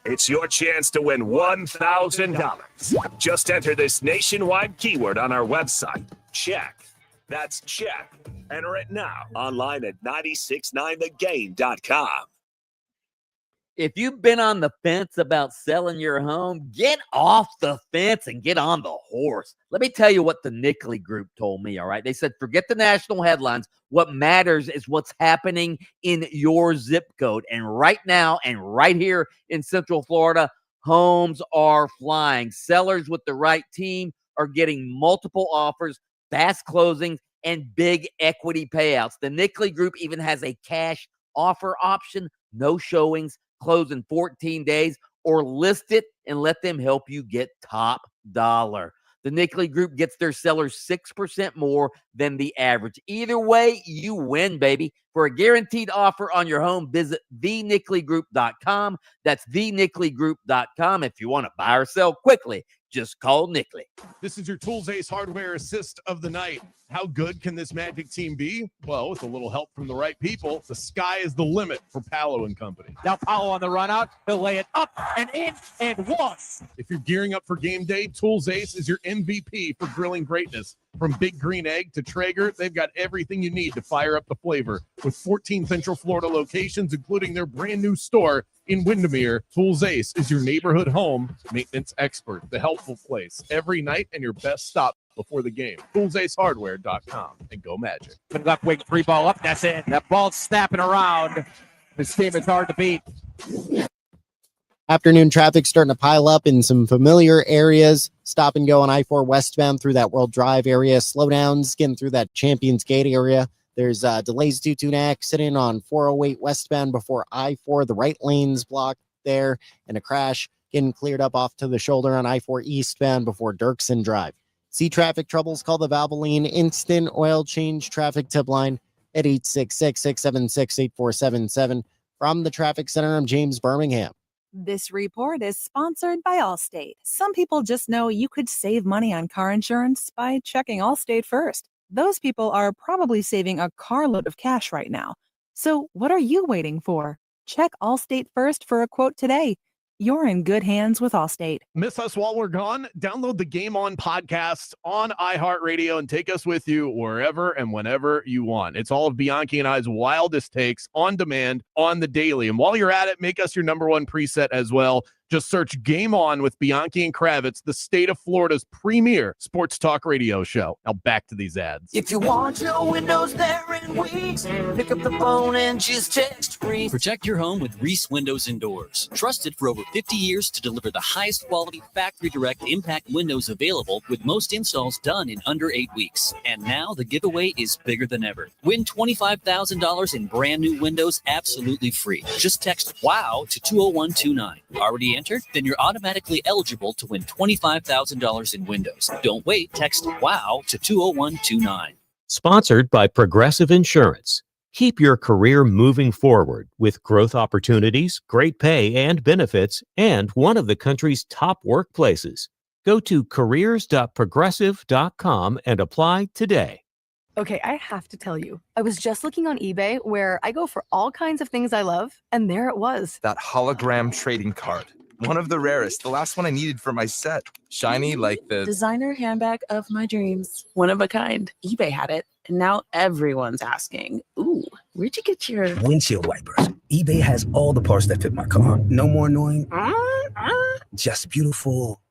it's your chance to win $1,000. Just enter this nationwide keyword on our website. Check. That's check. Enter it now online at 969thegame.com. If you've been on the fence about selling your home, get off the fence and get on the horse. Let me tell you what the Nickley Group told me, all right? They said, forget the national headlines. What matters is what's happening in your zip code. And right now, and right here in Central Florida, homes are flying. Sellers with the right team are getting multiple offers, fast closings, and big equity payouts. The Nickley Group even has a cash offer option, no showings, close in 14 days, or list it and let them help you get top dollar. The Nickley Group gets their sellers 6% more than the average. Either way, you win, baby. For a guaranteed offer on your home, visit thenicklygroup.com. That's thenicklygroup.com. If you want to buy or sell quickly, just call Nickley. This is your Tools Ace Hardware assist of the night. How good can this Magic team be? Well, with a little help from the right people, the sky is the limit for Paolo and company. Now Paolo on the run out. He'll lay it up and in and one. If you're gearing up for game day, Tools Ace is your MVP for grilling greatness. From Big Green Egg to Traeger, they've got everything you need to fire up the flavor. With 14 Central Florida locations, including their brand new store in Windermere, Tools Ace is your neighborhood home maintenance expert, the helpful place every night and your best stop before the game. ToolsAceHardware.com and go Magic. Left wing 3-ball up. That's it. That ball's snapping around. This team is hard to beat. Afternoon traffic starting to pile up in some familiar areas. Stop and go on I-4 westbound through that World Drive area. Slowdowns getting through that Champions Gate area. There's delays due to an accident on 408 westbound before I-4. The right lane's blocked there, and a crash getting cleared up off to the shoulder on I-4 eastbound before Dirksen Drive. See traffic troubles, call the Valvoline Instant Oil Change Traffic Tip Line at 866-676-8477. From the Traffic Center, I'm James Birmingham. This report is sponsored by Allstate. Some people just know you could save money on car insurance by checking Allstate first. Those people are probably saving a carload of cash right now. So what are you waiting for? Check Allstate first for a quote today. You're in good hands with Allstate. Miss us while we're gone? Download the Game On podcast on iHeartRadio and take us with you wherever and whenever you want. It's all of Bianchi and I's wildest takes on demand on the daily. And while you're at it, make us your number one preset as well. Just search Game On with Bianchi and Kravitz, the state of Florida's premier sports talk radio show. Now back to these ads. If you want your windows there in weeks, pick up the phone and just text Reese. Protect your home with Reese Windows and Doors. Trusted for over 50 years to deliver the highest quality factory direct impact windows available, with most installs done in under 8 weeks. And now the giveaway is bigger than ever. Win $25,000 in brand new windows absolutely free. Just text WOW to 20129. Already entered? Then you're automatically eligible to win $25,000 in windows. Don't wait. Text WOW to 20129. Sponsored by Progressive Insurance. Keep your career moving forward with growth opportunities, great pay and benefits, and one of the country's top workplaces. Go to careers.progressive.com and apply today. Okay, I have to tell you, I was just looking on eBay where I go for all kinds of things I love, and there it was. That hologram trading card. One of the rarest. The last one I needed for my set. Shiny like the designer handbag of my dreams. One of a kind. eBay had it, and now everyone's asking, ooh, where'd you get your windshield wipers? eBay has all the parts that fit my car. No more annoying. Just beautiful.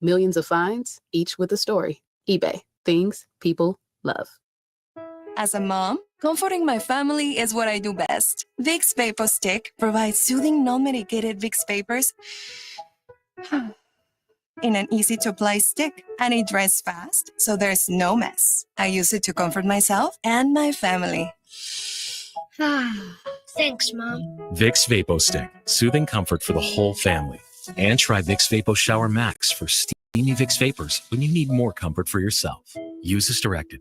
Millions of finds, each with a story. eBay. Things people love. As a mom, comforting my family is what I do best. Vicks Vapor Stick provides soothing, non-medicated Vicks vapors in an easy-to-apply stick, and it dries fast, so there's no mess. I use it to comfort myself and my family. Thanks, Mom. Vicks Vapo Stick, soothing comfort for the whole family. And try Vicks Vapo Shower Max for steamy Vicks Vapors when you need more comfort for yourself. Use as directed.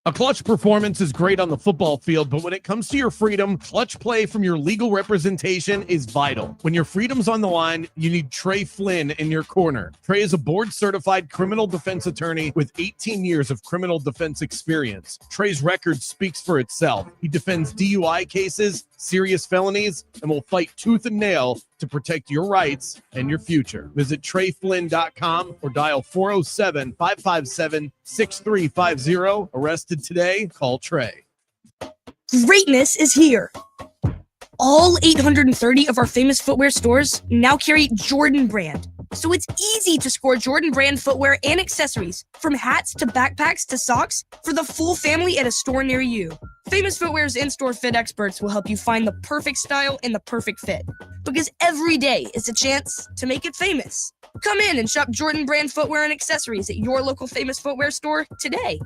A clutch performance is great on the football field, but when it comes to your freedom, clutch play from your legal representation is vital. When your freedom's on the line, you need Trey Flynn in your corner. Trey is a board-certified criminal defense attorney with 18 years of criminal defense experience. Trey's record speaks for itself. He defends DUI cases, serious felonies, and will fight tooth and nail to protect your rights and your future. Visit TreyFlynn.com or dial 407-557-6350. Arrested today? Call Trey. Greatness is here. All 830 of our famous footwear stores now carry Jordan brand. So it's easy to score Jordan brand footwear and accessories, from hats to backpacks to socks, for the full family at a store near you. Famous Footwear's in-store fit experts will help you find the perfect style and the perfect fit. Because every day is a chance to make it famous. Come in and shop Jordan brand footwear and accessories at your local Famous Footwear store today.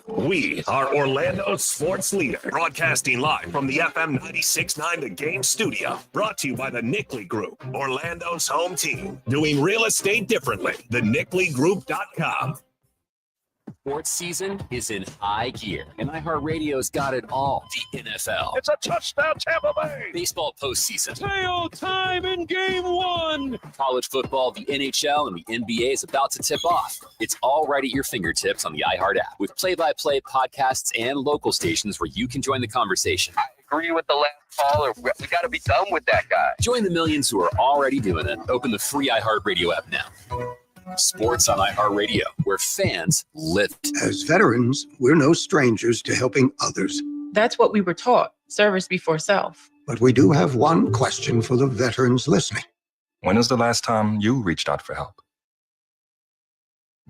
We are Orlando's sports leader, broadcasting live from the FM 96.9 The Game studio. Brought to you by the Nickley Group, Orlando's home team. Doing real estate differently. TheNickleyGroup.com. Sports season is in high gear, and iHeartRadio's got it all. The NFL. It's a touchdown, Tampa Bay. Baseball postseason. Tail time in game one. College football, the NHL, and the NBA is about to tip off. It's all right at your fingertips on the iHeart app with play-by-play podcasts and local stations where you can join the conversation. I agree with the last caller. We got to be done with that guy. Join the millions who are already doing it. Open the free iHeartRadio app now. Sports on iHeartRadio, where fans live. As veterans, we're no strangers to helping others. That's what we were taught, service before self. But we do have one question for the veterans listening. When was the last time you reached out for help?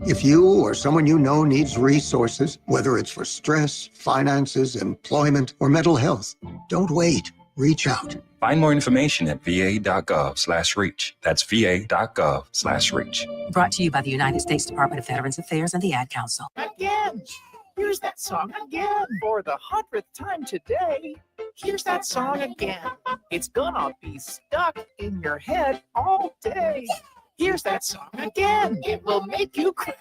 If you or someone you know needs resources, whether it's for stress, finances, employment, or mental health, don't wait. Reach out. Find more information at va.gov/reach. That's va.gov/reach. Brought to you by the United States Department of Veterans Affairs and the Ad Council. Again! Here's that song again! For the 100th time today, here's that song again. It's gonna be stuck in your head all day. Here's that song again. It will make you cry.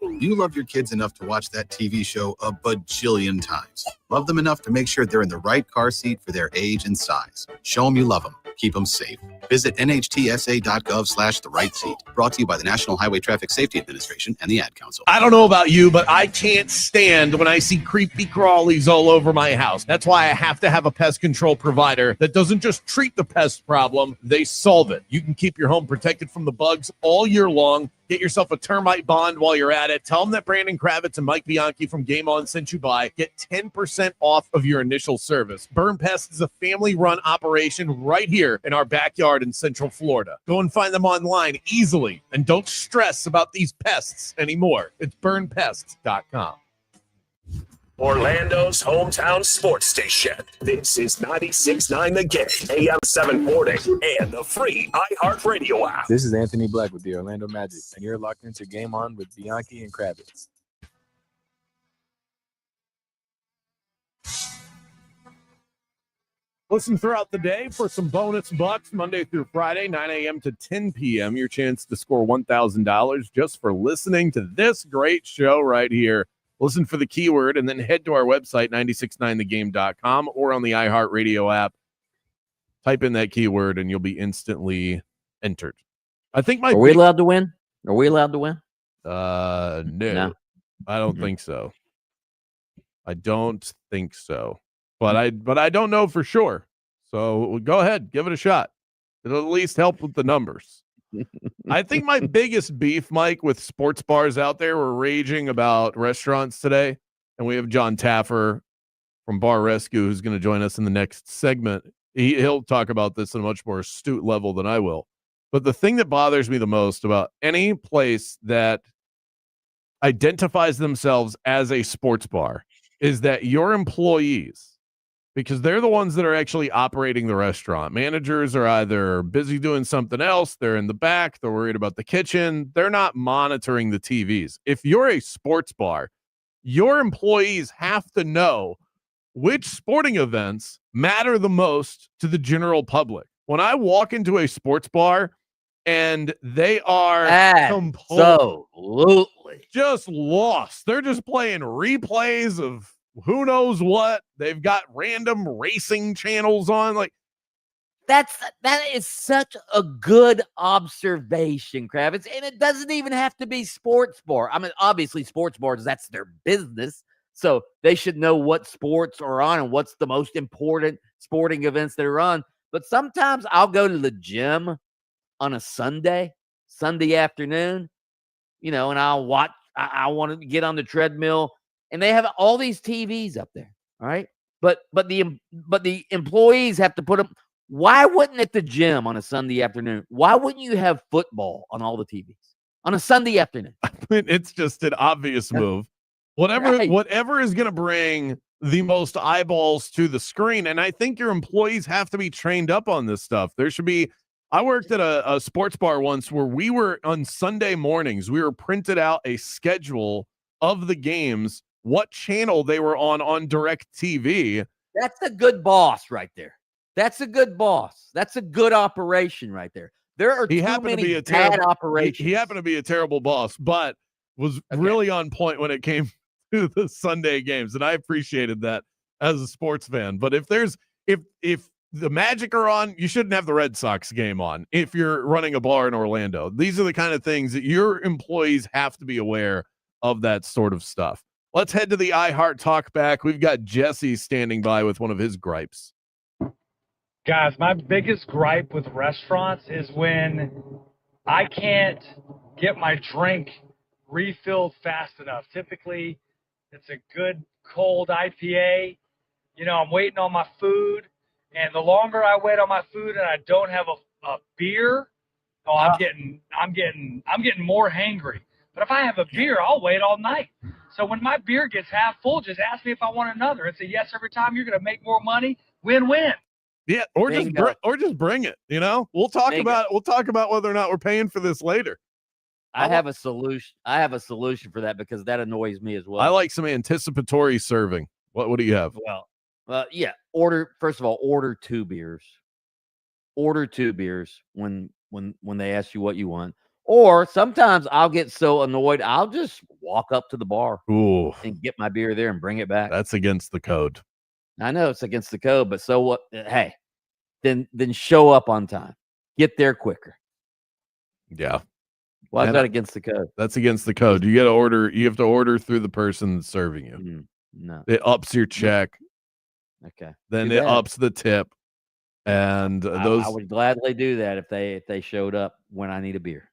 You love your kids enough to watch that TV show a bajillion times. Love them enough to make sure they're in the right car seat for their age and size. Show them you love them. Keep them safe. Visit nhtsa.gov/the right seat. Brought to you by the National Highway Traffic Safety Administration and the Ad Council. I don't know about you, but I can't stand when I see creepy crawlies all over my house. That's why I have to have a pest control provider that doesn't just treat the pest problem, they solve it. You can keep your home protected from the bugs all year long. Get yourself a termite bond while you're at it. Tell them that Brandon Kravitz and Mike Bianchi from Game On sent you by. Get 10% off of your initial service. Burn Pest is a family-run operation right here in our backyard in Central Florida. Go and find them online easily, and don't stress about these pests anymore. It's burnpests.com. Orlando's hometown sports station. This is 96.9 The Game, AM 740, and the free iHeartRadio app. This is Anthony Black with the Orlando Magic, and you're locked into Game On with Bianchi and Kravitz. Listen throughout the day for some bonus bucks Monday through Friday, 9 a.m. to 10 p.m. Your chance to score $1,000 just for listening to this great show right here. Listen for the keyword and then head to our website, 969thegame.com, or on the iHeartRadio app. Type in that keyword and you'll be instantly entered. I think Are we allowed to win? Are we allowed to win? No. I don't think so. I don't think so. But I don't know for sure. So go ahead, give it a shot. It'll at least help with the numbers. I think my biggest beef, Mike, with sports bars out there, we're raging about restaurants today. And we have John Taffer from Bar Rescue who's going to join us in the next segment. He'll talk about this at a much more astute level than I will. But the thing that bothers me the most about any place that identifies themselves as a sports bar is that your employees, because they're the ones that are actually operating the restaurant. Managers are either busy doing something else, they're in the back, they're worried about the kitchen, they're not monitoring the TVs. If you're a sports bar, your employees have to know which sporting events matter the most to the general public. When I walk into a sports bar and they are absolutely just lost, they're just playing replays of who knows what. They've got random racing channels on. Like that is such a good observation, Kravitz. And it doesn't even have to be sports bar. I mean, obviously sports bars, that's their business. So they should know what sports are on and what's the most important sporting events that are on. But sometimes I'll go to the gym on a Sunday afternoon, and I'll watch. I want to get on the treadmill. And they have all these TVs up there, all right? but the employees have to put them. Why wouldn't at the gym on a Sunday afternoon? Why wouldn't you have football on all the TVs on a Sunday afternoon? I mean, it's just an obvious move. Whatever is going to bring the most eyeballs to the screen, and I think your employees have to be trained up on this stuff. There should be. I worked at a sports bar once where we were on Sunday mornings. We were printed out a schedule of the games, what channel they were on Direct TV. That's a good boss right there. That's a good boss. That's a good operation right there. There are too many bad operations. He happened to be a terrible boss, but was really on point when it came to the Sunday games, and I appreciated that as a sports fan. But if the Magic are on, you shouldn't have the Red Sox game on if you're running a bar in Orlando. These are the kind of things that your employees have to be aware of, that sort of stuff. Let's head to the iHeart Talk back. We've got Jesse standing by with one of his gripes. Guys, my biggest gripe with restaurants is when I can't get my drink refilled fast enough. Typically, it's a good cold IPA. I'm waiting on my food. And the longer I wait on my food and I don't have a beer, I'm getting more hangry. But if I have a beer, I'll wait all night. So when my beer gets half full, just ask me if I want another. It's a yes every time. You're going to make more money. Win-win. Yeah, or just bring it. We'll talk about whether or not we're paying for this later. I have a solution for that because that annoys me as well. I like some anticipatory serving. What do you have? Yeah. Order 2 beers. Order 2 beers when they ask you what you want. Or sometimes I'll get so annoyed, I'll just walk up to the bar and get my beer there and bring it back. That's against the code. I know it's against the code, but so what? Hey, then show up on time. Get there quicker. Yeah. Why is that against the code? That's against the code. You got to order. You have to order through the person that's serving you. No. It ups your check. Okay. Then it ups the tip. And I would gladly do that if they showed up when I need a beer.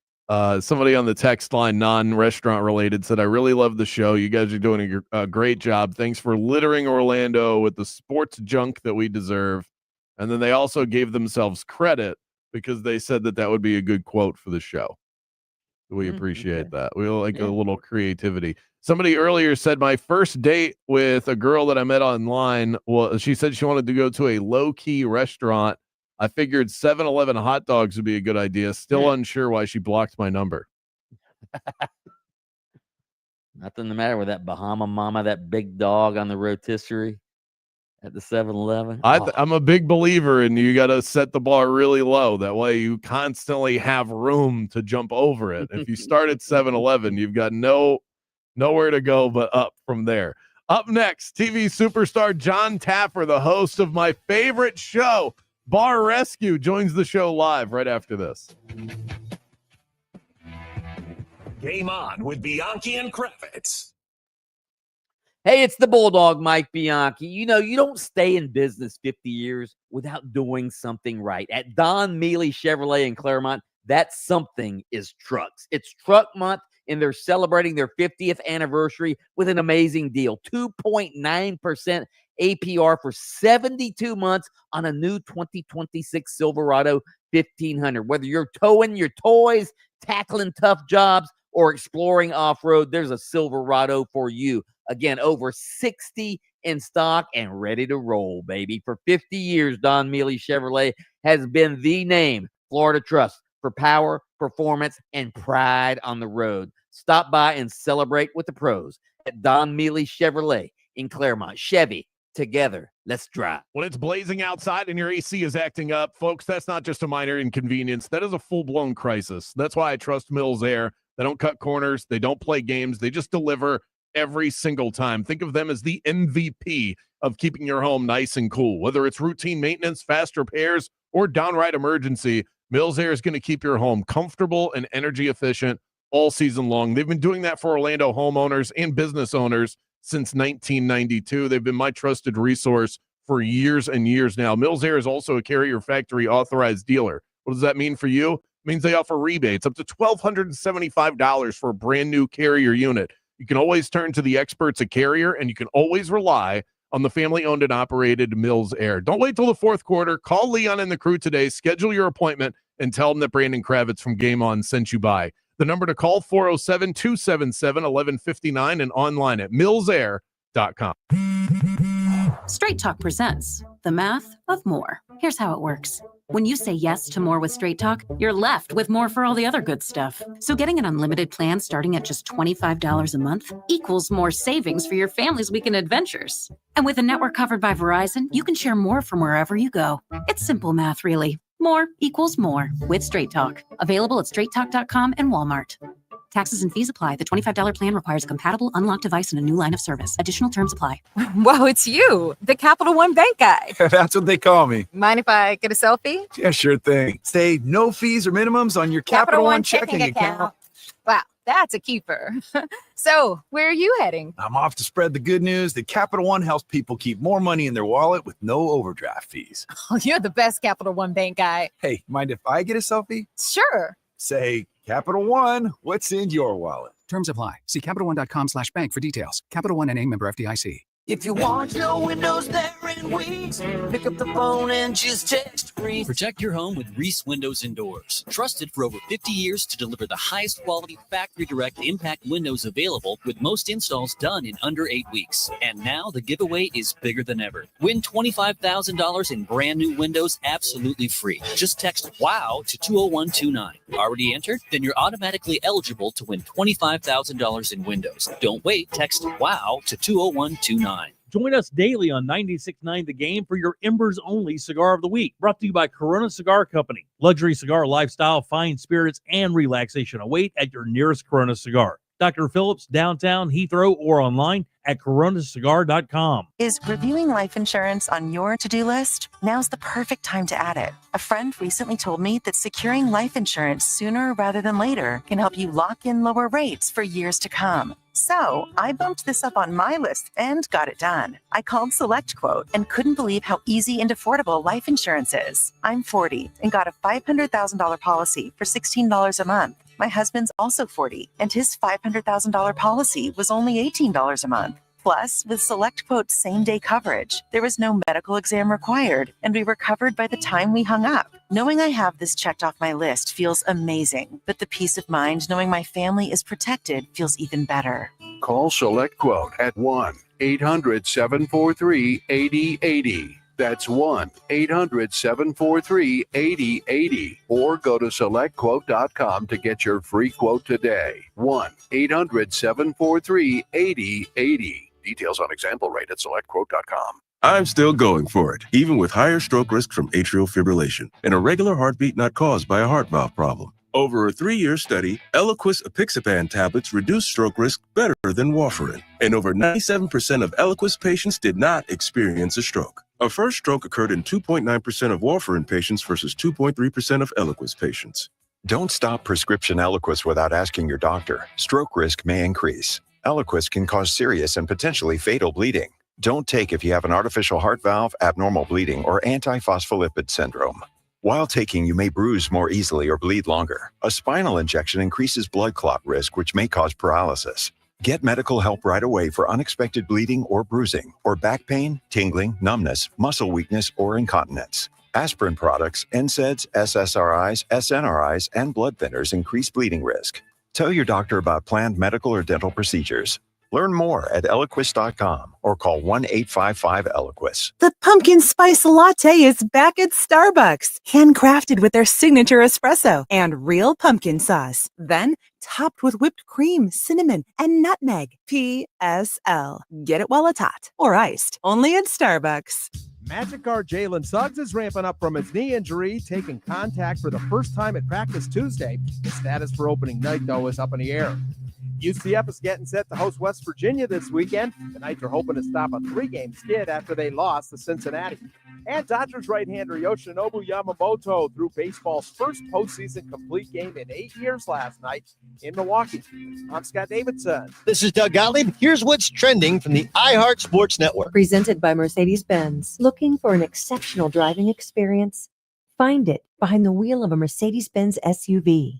Somebody on the text line, non-restaurant related, said, I really love the show. You guys are doing a great job. Thanks for littering Orlando with the sports junk that we deserve. And then they also gave themselves credit because they said that would be a good quote for the show. We appreciate that. We like a little creativity. Somebody earlier said my first date with a girl that I met online, she said she wanted to go to a low-key restaurant. I figured 7-Eleven hot dogs would be a good idea. Still unsure why she blocked my number. Nothing the matter with that Bahama Mama, that big dog on the rotisserie at the 7-Eleven. I'm a big believer in you got to set the bar really low. That way you constantly have room to jump over it. If you start at 7-Eleven, you've got nowhere to go but up from there. Up next, TV superstar John Taffer, the host of my favorite show, Bar Rescue, joins the show live right after this. Game on with Bianchi and Kravitz. Hey, it's the Bulldog, Mike Bianchi. You don't stay in business 50 years without doing something right. At Don Mealy Chevrolet in Claremont, that something is trucks. It's truck month, and they're celebrating their 50th anniversary with an amazing deal. 2.9% APR for 72 months on a new 2026 Silverado 1500. Whether you're towing your toys, tackling tough jobs, or exploring off-road, there's a Silverado for you. Again, over 60 in stock and ready to roll, baby. For 50 years, Don Mealy Chevrolet has been the name Florida Trust for power, performance, and pride on the road. Stop by and celebrate with the pros at Don Mealy Chevrolet in Claremont. Chevy, together, let's drive. When it's blazing outside and your AC is acting up, folks, that's not just a minor inconvenience. That is a full-blown crisis. That's why I trust Mills Air. They don't cut corners. They don't play games. They just deliver every single time. Think of them as the MVP of keeping your home nice and cool. Whether it's routine maintenance, fast repairs, or downright emergency, Mills Air is going to keep your home comfortable and energy efficient all season long. They've been doing that for Orlando homeowners and business owners since 1992. They've been my trusted resource for years and years now. Mills Air is also a Carrier Factory authorized dealer. What does that mean for you? It means they offer rebates up to $1,275 for a brand new Carrier unit. You can always turn to the experts at Carrier, and you can always rely on the family-owned and operated Mills Air. Don't wait till the fourth quarter. Call Leon and the crew today. Schedule your appointment and tell them that Brandon Kravitz from Game On sent you by. The number to call, 407-277-1159 and online at millsair.com. Straight Talk presents the math of more. Here's how it works. When you say yes to more with Straight Talk, you're left with more for all the other good stuff. So getting an unlimited plan starting at just $25 a month equals more savings for your family's weekend adventures. And with a network covered by Verizon, you can share more from wherever you go. It's simple math, really. More equals more with Straight Talk. Available at straighttalk.com and Walmart. Taxes and fees apply. The $25 plan requires a compatible unlocked device and a new line of service. Additional terms apply. Whoa, it's you, the Capital One bank guy. That's what they call me. Mind if I get a selfie? Yeah, sure thing. Say no fees or minimums on your Capital One checking account. Wow, that's a keeper. So, where are you heading? I'm off to spread the good news that Capital One helps people keep more money in their wallet with no overdraft fees. Oh, you're the best Capital One bank guy. Hey, mind if I get a selfie? Sure. Say, Capital One, what's in your wallet? Terms apply. See CapitalOne.com/bank for details. Capital One NA, member FDIC. If you want no windows there in weeks, pick up the phone and just text Reese. Protect your home with Reese Windows and Doors. Trusted for over 50 years to deliver the highest quality factory direct impact windows available, with most installs done in under 8 weeks. And now the giveaway is bigger than ever. Win $25,000 in brand new windows absolutely free. Just text WOW to 20129. Already entered? Then you're automatically eligible to win $25,000 in windows. Don't wait. Text WOW to 20129. Join us daily on 96.9 The Game for your Embers Only Cigar of the Week. Brought to you by Corona Cigar Company. Luxury cigar lifestyle, fine spirits, and relaxation await at your nearest Corona Cigar. Dr. Phillips, downtown Heathrow, or online at coronacigar.com. Is reviewing life insurance on your to-do list? Now's the perfect time to add it. A friend recently told me that securing life insurance sooner rather than later can help you lock in lower rates for years to come. So I bumped this up on my list and got it done. I called SelectQuote and couldn't believe how easy and affordable life insurance is. I'm 40 and got a $500,000 policy for $16 a month. My husband's also 40, and his $500,000 policy was only $18 a month. Plus, with SelectQuote's same-day coverage, there was no medical exam required, and we were covered by the time we hung up. Knowing I have this checked off my list feels amazing, but the peace of mind knowing my family is protected feels even better. Call SelectQuote at 1-800-743-8080. That's 1-800-743-8080. Or go to SelectQuote.com to get your free quote today. 1-800-743-8080. Details on example rate at SelectQuote.com. I'm still going for it, even with higher stroke risk from atrial fibrillation, an irregular heartbeat not caused by a heart valve problem. Over a 3-year study, Eliquis apixaban tablets reduced stroke risk better than warfarin, and over 97% of Eliquis patients did not experience a stroke. A first stroke occurred in 2.9% of warfarin patients versus 2.3% of Eliquis patients. Don't stop prescription Eliquis without asking your doctor. Stroke risk may increase. Eliquis can cause serious and potentially fatal bleeding. Don't take if you have an artificial heart valve, abnormal bleeding, or antiphospholipid syndrome. While taking, you may bruise more easily or bleed longer. A spinal injection increases blood clot risk, which may cause paralysis. Get medical help right away for unexpected bleeding or bruising, or back pain, tingling, numbness, muscle weakness, or incontinence. Aspirin products, NSAIDs, SSRIs, SNRIs, and blood thinners increase bleeding risk. Tell your doctor about planned medical or dental procedures. Learn more at Eliquis.com or call 1-855-ELIQUIS. The pumpkin spice latte is back at Starbucks, handcrafted with their signature espresso and real pumpkin sauce. Then topped with whipped cream, cinnamon, and nutmeg. PSL. Get it while it's hot or iced. Only at Starbucks. Magic guard Jalen Suggs is ramping up from his knee injury, taking contact for the first time at practice Tuesday. His status for opening night, though, is up in the air. UCF is getting set to host West Virginia this weekend. The Knights are hoping to stop a 3-game skid after they lost to Cincinnati. And Dodgers right-hander Yoshinobu Yamamoto threw baseball's first postseason complete game in 8 years last night in Milwaukee. I'm Scott Davidson. This is Doug Gottlieb. Here's what's trending from the iHeart Sports Network. Presented by Mercedes-Benz. Looking for an exceptional driving experience? Find it behind the wheel of a Mercedes-Benz SUV.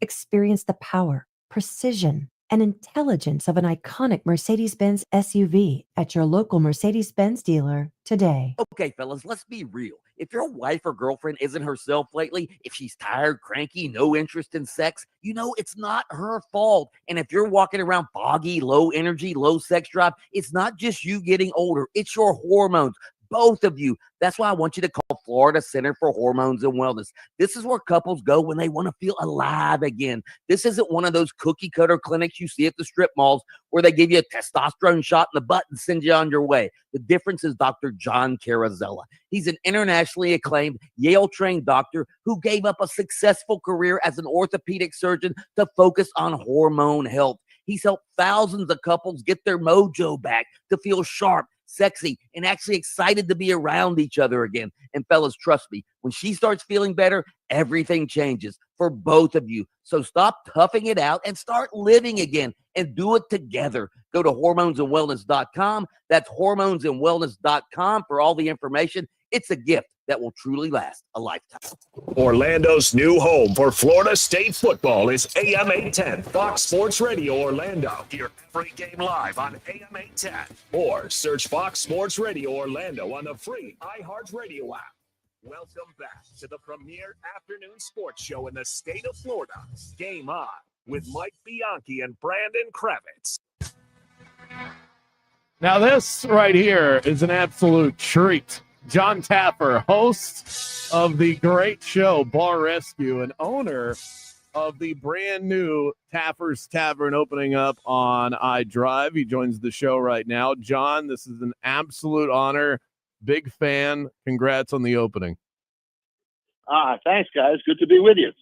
Experience the power, precision, and intelligence of an iconic Mercedes-Benz SUV at your local Mercedes-Benz dealer today. Okay, fellas, let's be real. If your wife or girlfriend isn't herself lately, if she's tired, cranky, no interest in sex, it's not her fault. And if you're walking around foggy, low energy, low sex drive, it's not just you getting older, it's your hormones. Both of you. That's why I want you to call Florida Center for Hormones and Wellness. This is where couples go when they want to feel alive again. This isn't one of those cookie cutter clinics you see at the strip malls where they give you a testosterone shot in the butt and send you on your way. The difference is Dr. John Carrazella. He's an internationally acclaimed Yale-trained doctor who gave up a successful career as an orthopedic surgeon to focus on hormone health. He's helped thousands of couples get their mojo back to feel sharp, sexy, and actually excited to be around each other again. And fellas, trust me, when she starts feeling better, everything changes for both of you. So stop toughing it out and start living again and do it together. Go to hormonesandwellness.com. That's hormonesandwellness.com for all the information. It's a gift that will truly last a lifetime. Orlando's new home for Florida State football is AM 810 Fox Sports Radio Orlando. Hear every game live on AM 810 or search Fox Sports Radio Orlando on the free iHeartRadio app. Welcome back to the premier afternoon sports show in the state of Florida. Game On with Mike Bianchi and Brandon Kravitz. Now this right here is an absolute treat. John Taffer, host of the great show Bar Rescue and owner of the brand new Taffer's Tavern opening up on iDrive. He joins the show right now. John, this is an absolute honor. Big fan. Congrats on the opening. Thanks, guys. Good to be with you.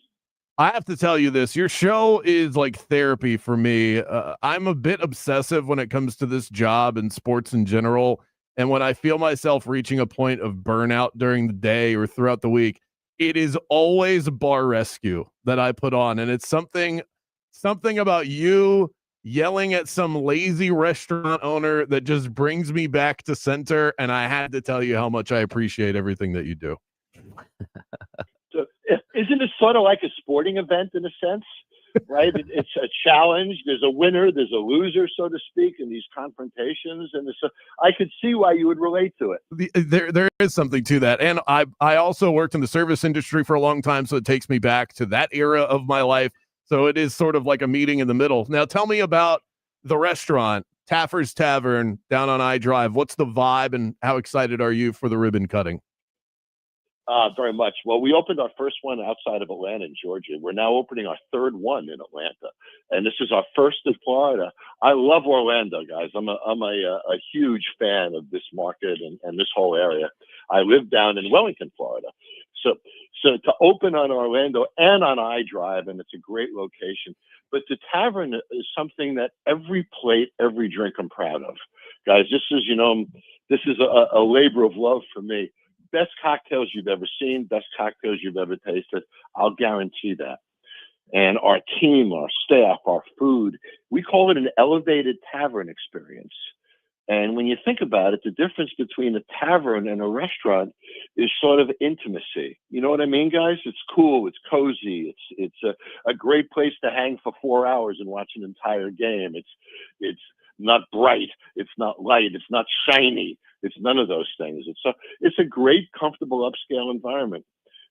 I have to tell you this. Your show is like therapy for me. I'm a bit obsessive when it comes to this job and sports in general. And when I feel myself reaching a point of burnout during the day or throughout the week, it is always Bar Rescue that I put on. And it's something about you yelling at some lazy restaurant owner that just brings me back to center. And I had to tell you how much I appreciate everything that you do. So, isn't it sort of like a sporting event in a sense? Right? It's a challenge. There's a winner, there's a loser, so to speak, in these confrontations. And I could see why you would relate to it. There is something to that. And I also worked in the service industry for a long time, so it takes me back to that era of my life. So it is sort of like a meeting in the middle. Now tell me about the restaurant, Taffer's Tavern, down on iDrive. What's the vibe and how excited are you for the ribbon cutting? Very much. Well, we opened our first one outside of Atlanta in Georgia. We're now opening our third one in Atlanta, and this is our first in Florida. I love Orlando, guys. I'm a huge fan of this market and this whole area. I live down in Wellington, Florida. So to open on Orlando and on iDrive, and it's a great location. But the tavern is something that every plate, every drink I'm proud of. Guys, this is a labor of love for me. Best cocktails you've ever seen, best cocktails you've ever tasted. I'll guarantee that. And our team, our staff, our food, we call it an elevated tavern experience. And when you think about it, the difference between a tavern and a restaurant is sort of intimacy. You know what I mean, guys? It's cool, it's cozy, it's a great place to hang for 4 hours and watch an entire game. It's not bright, it's not light, it's not shiny. It's none of those things. It's a great, comfortable, upscale environment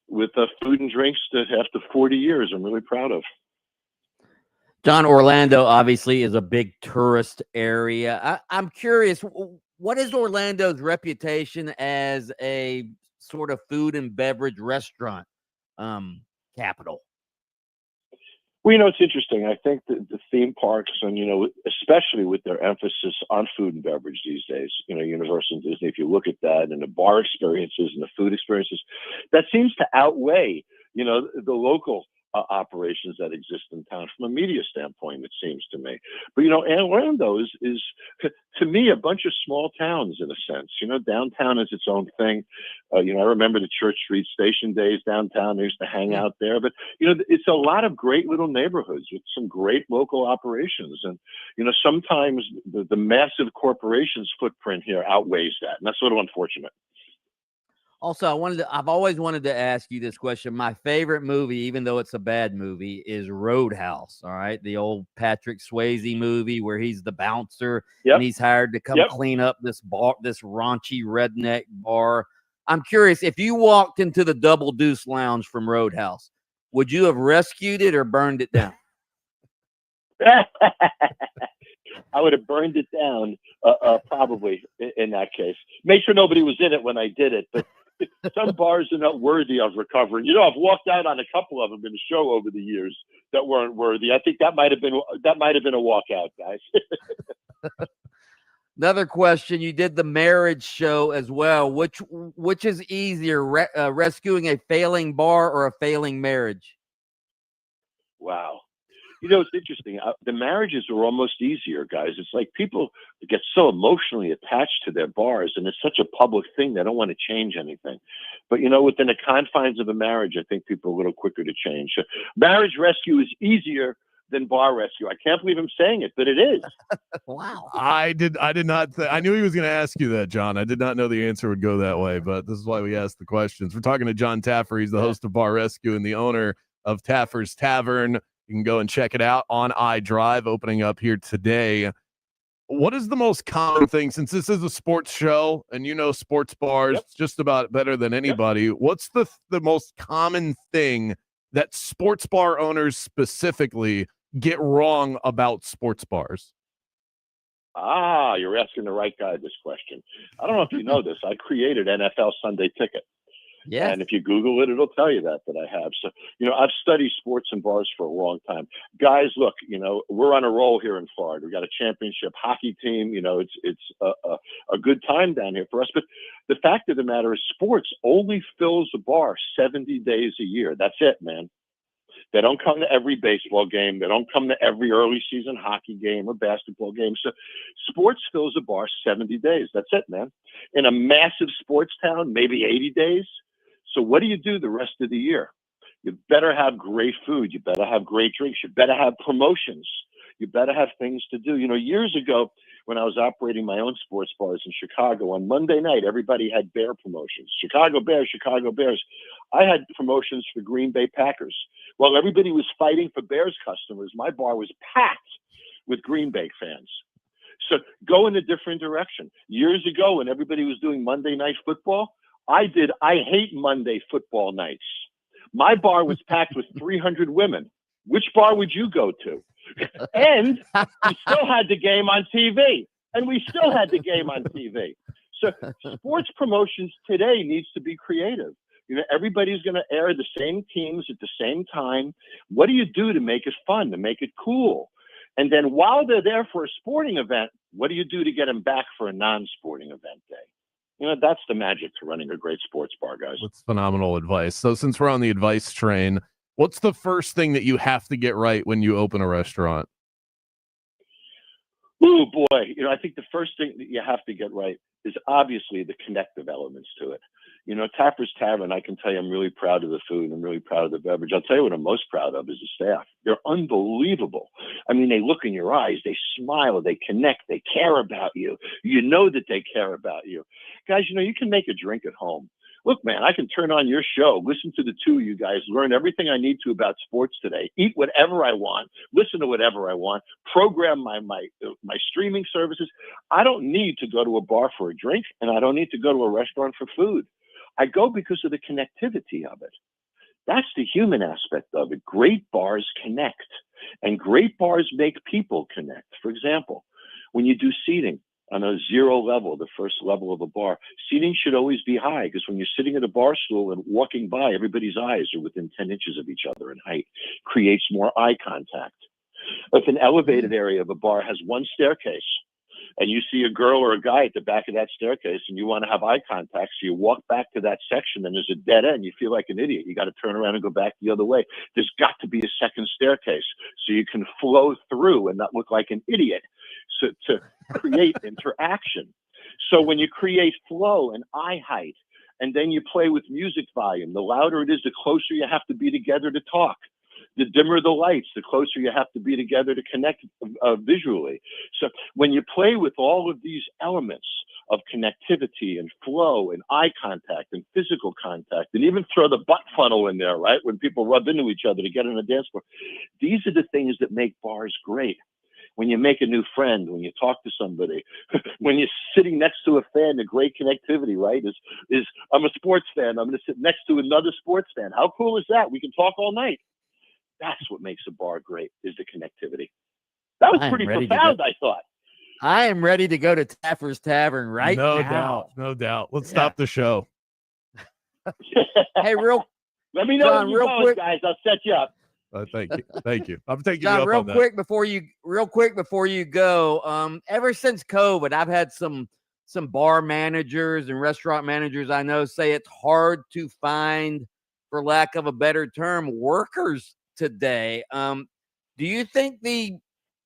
with food and drinks that after 40 years, I'm really proud of. John, Orlando obviously is a big tourist area. I'm curious, what is Orlando's reputation as a sort of food and beverage restaurant capital? Well, it's interesting. I think that the theme parks and, especially with their emphasis on food and beverage these days, Universal and Disney, if you look at that and the bar experiences and the food experiences, that seems to outweigh, the local operations that exist in town from a media standpoint, it seems to me. But, Orlando is, to me, a bunch of small towns in a sense. Downtown is its own thing. I remember the Church Street Station days downtown. I used to hang out there. But, it's a lot of great little neighborhoods with some great local operations. And, sometimes the massive corporations footprint here outweighs that. And that's a little unfortunate. Also, I've always wanted to ask you this question. My favorite movie, even though it's a bad movie, is Roadhouse. All right. The old Patrick Swayze movie where he's the bouncer and he's hired to come clean up this bar, this raunchy redneck bar. I'm curious, if you walked into the Double Deuce Lounge from Roadhouse, would you have rescued it or burned it down? I would have burned it down, probably in that case. Make sure nobody was in it when I did it, but some bars are not worthy of recovering. You know, I've walked out on a couple of them in the show over the years that weren't worthy. I think that might have been a walkout, guys. Another question: you did the marriage show as well. Which is easier, rescuing a failing bar or a failing marriage? Wow. You know, it's interesting. The marriages are almost easier, guys. It's like people get so emotionally attached to their bars, and it's such a public thing. They don't want to change anything. But, you know, within the confines of a marriage, I think people are a little quicker to change. So marriage rescue is easier than bar rescue. I can't believe I'm saying it, but it is. Wow. I did not. I knew he was going to ask you that, John. I did not know the answer would go that way, but this is why we asked the questions. We're talking to John Taffer. He's the host of Bar Rescue and the owner of Taffer's Tavern. You can go and check it out on iDrive, opening up here today. What is the most common thing, since this is a sports show and you know sports bars just about better than anybody, what's the most common thing that sports bar owners specifically get wrong about sports bars? You're asking the right guy this question. I don't know if you know this. I created NFL Sunday Ticket. Yeah. And if you Google it, it'll tell you that I have. So, you know, I've studied sports and bars for a long time. Guys, look, you know, we're on a roll here in Florida. We got a championship hockey team. You know, it's a good time down here for us. But the fact of the matter is sports only fills a bar 70 days a year. That's it, man. They don't come to every baseball game. They don't come to every early season hockey game or basketball game. So sports fills a bar 70 days. That's it, man. In a massive sports town, maybe 80 days. So what do you do the rest of the year? You better have great food. You better have great drinks. You better have promotions. You better have things to do. You know, years ago, when I was operating my own sports bars in Chicago, on Monday night, everybody had Bear promotions. Chicago Bears, Chicago Bears. I had promotions for Green Bay Packers. While everybody was fighting for Bears customers, my bar was packed with Green Bay fans. So go in a different direction. Years ago, when everybody was doing Monday Night Football, I hate Monday football nights. My bar was packed with 300 women. Which bar would you go to? And we still had the game on TV. So sports promotions today needs to be creative. You know, everybody's going to air the same teams at the same time. What do you do to make it fun, to make it cool? And then while they're there for a sporting event, what do you do to get them back for a non-sporting event day? You know, that's the magic to running a great sports bar, guys. That's phenomenal advice. So since we're on the advice train, what's the first thing that you have to get right when you open a restaurant? Oh, boy. You know, I think the first thing that you have to get right is obviously the connective elements to it. You know, Taffer's Tavern, I can tell you I'm really proud of the food. I'm really proud of the beverage. I'll tell you what I'm most proud of is the staff. They're unbelievable. I mean, they look in your eyes, they smile, they connect, they care about you. You know that they care about you. Guys, you know, you can make a drink at home. Look, man, I can turn on your show, listen to the two of you guys, learn everything I need to about sports today, eat whatever I want, listen to whatever I want, program my streaming services. I don't need to go to a bar for a drink, and I don't need to go to a restaurant for food. I go because of the connectivity of it. That's the human aspect of it. Great bars connect, and great bars make people connect. For example, when you do seating on a zero level, the first level of a bar, seating should always be high, because when you're sitting at a bar stool and walking by, everybody's eyes are within 10 inches of each other in height, creates more eye contact. If an elevated area of a bar has one staircase, and you see a girl or a guy at the back of that staircase and you want to have eye contact, so you walk back to that section and there's a dead end, you feel like an idiot. You got to turn around and go back the other way. There's got to be a second staircase so you can flow through and not look like an idiot, so to create interaction. So when you create flow and eye height, and then you play with music volume, the louder it is, the closer you have to be together to talk. The dimmer the lights, the closer you have to be together to connect visually. So when you play with all of these elements of connectivity and flow and eye contact and physical contact, and even throw the butt funnel in there, right? When people rub into each other to get on the dance floor. These are the things that make bars great. When you make a new friend, when you talk to somebody, when you're sitting next to a fan, the great connectivity, right? Is I'm a sports fan. I'm going to sit next to another sports fan. How cool is that? We can talk all night. That's what makes a bar great, is the connectivity. That was pretty profound, I thought. I am ready to go to Taffer's Tavern right now. No doubt. Let's stop the show. Hey, let me know John, when you're going, quick, guys. I'll set you up. Thank you. I'm taking John, you up real on that. quick before you go. Ever since COVID, I've had some bar managers and restaurant managers I know say it's hard to find, for lack of a better term, workers today. Do you think the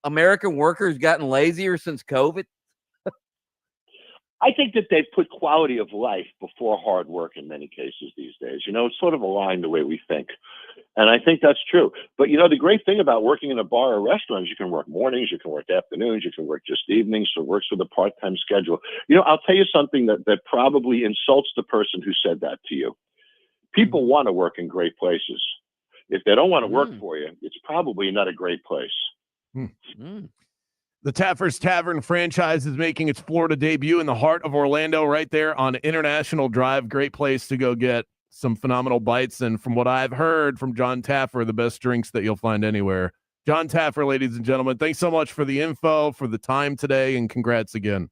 American workers gotten lazier since COVID? I think that they've put quality of life before hard work in many cases these days. It's sort of aligned the way we think. And I think that's true. But, the great thing about working in a bar or restaurant is you can work mornings, you can work afternoons, you can work just evenings, so it works with a part-time schedule. I'll tell you something that probably insults the person who said that to you. People want to work in great places. If they don't want to work for you, it's probably not a great place. The Taffer's Tavern franchise is making its Florida debut in the heart of Orlando, right there on International Drive. Great place to go get some phenomenal bites. And from what I've heard from John Taffer, the best drinks that you'll find anywhere. John Taffer, ladies and gentlemen, thanks so much for the info, for the time today, and congrats again.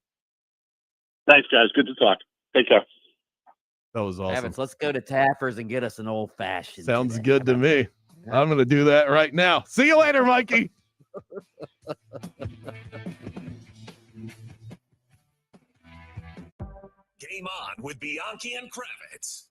Thanks, guys. Good to talk. Take care. That was awesome. Evans, let's go to Taffer's and get us an old fashioned. Sounds good to me. I'm going to do that right now. See you later, Mikey. Game on with Bianchi and Kravitz.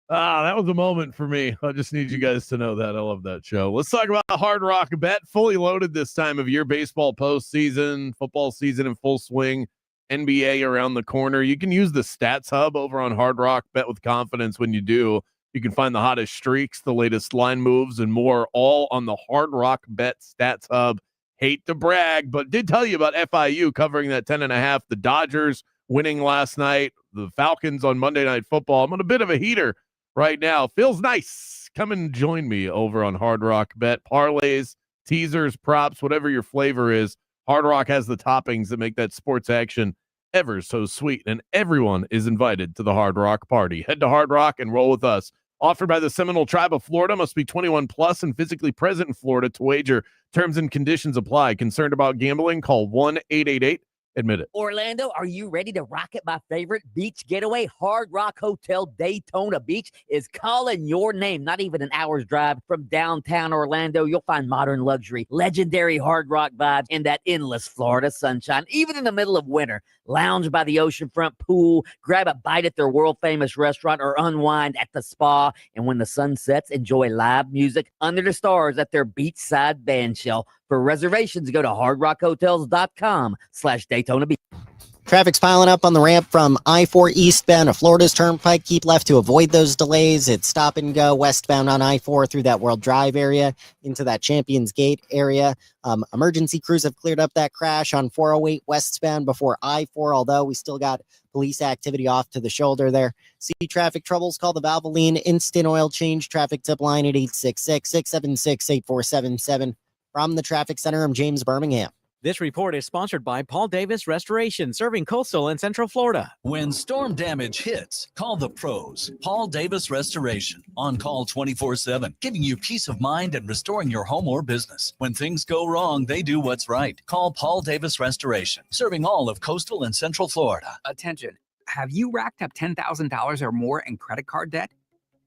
That was a moment for me. I just need you guys to know that. I love that show. Let's talk about Hard Rock Bet. Fully loaded this time of year. Baseball postseason, football season in full swing, NBA around the corner. You can use the Stats Hub over on Hard Rock Bet with confidence when you do. You can find the hottest streaks, the latest line moves, and more, all on the Hard Rock Bet Stats Hub. Hate to brag, but did tell you about FIU covering that 10.5. The Dodgers winning last night. The Falcons on Monday Night Football. I'm on a bit of a heater right now. Feels nice. Come and join me over on Hard Rock Bet. Parlays, teasers, props, whatever your flavor is. Hard Rock has the toppings that make that sports action ever so sweet, and everyone is invited to the Hard Rock party. Head to Hard Rock and roll with us. Offered by the Seminole Tribe of Florida. Must be 21 plus and physically present in Florida to wager. Terms and conditions apply. Concerned about gambling? Call 1-888-ADMIT-IT. Orlando, are you ready to rock it? My favorite beach getaway, Hard Rock Hotel Daytona Beach, is calling your name. Not even an hour's drive from downtown Orlando. You'll find modern luxury, legendary Hard Rock vibes, and that endless Florida sunshine. Even in the middle of winter, lounge by the oceanfront pool, grab a bite at their world-famous restaurant, or unwind at the spa. And when the sun sets, enjoy live music under the stars at their beachside band shell. For reservations, go to hardrockhotels.com/Daytona Beach. Traffic's piling up on the ramp from I-4 eastbound to Florida's Turnpike. Keep left to avoid those delays. It's stop and go westbound on I-4 through that World Drive area into that Champions Gate area. Emergency crews have cleared up that crash on 408 westbound before I-4, although we still got police activity off to the shoulder there. See traffic troubles? Call the Valvoline Instant Oil Change traffic tip line at 866-676-8477. From the Traffic Center, I'm James Birmingham. This report is sponsored by Paul Davis Restoration, serving coastal and central Florida. When storm damage hits, call the pros. Paul Davis Restoration, on call 24/7, giving you peace of mind and restoring your home or business. When things go wrong, they do what's right. Call Paul Davis Restoration, serving all of coastal and central Florida. Attention. Have you racked up $10,000 or more in credit card debt?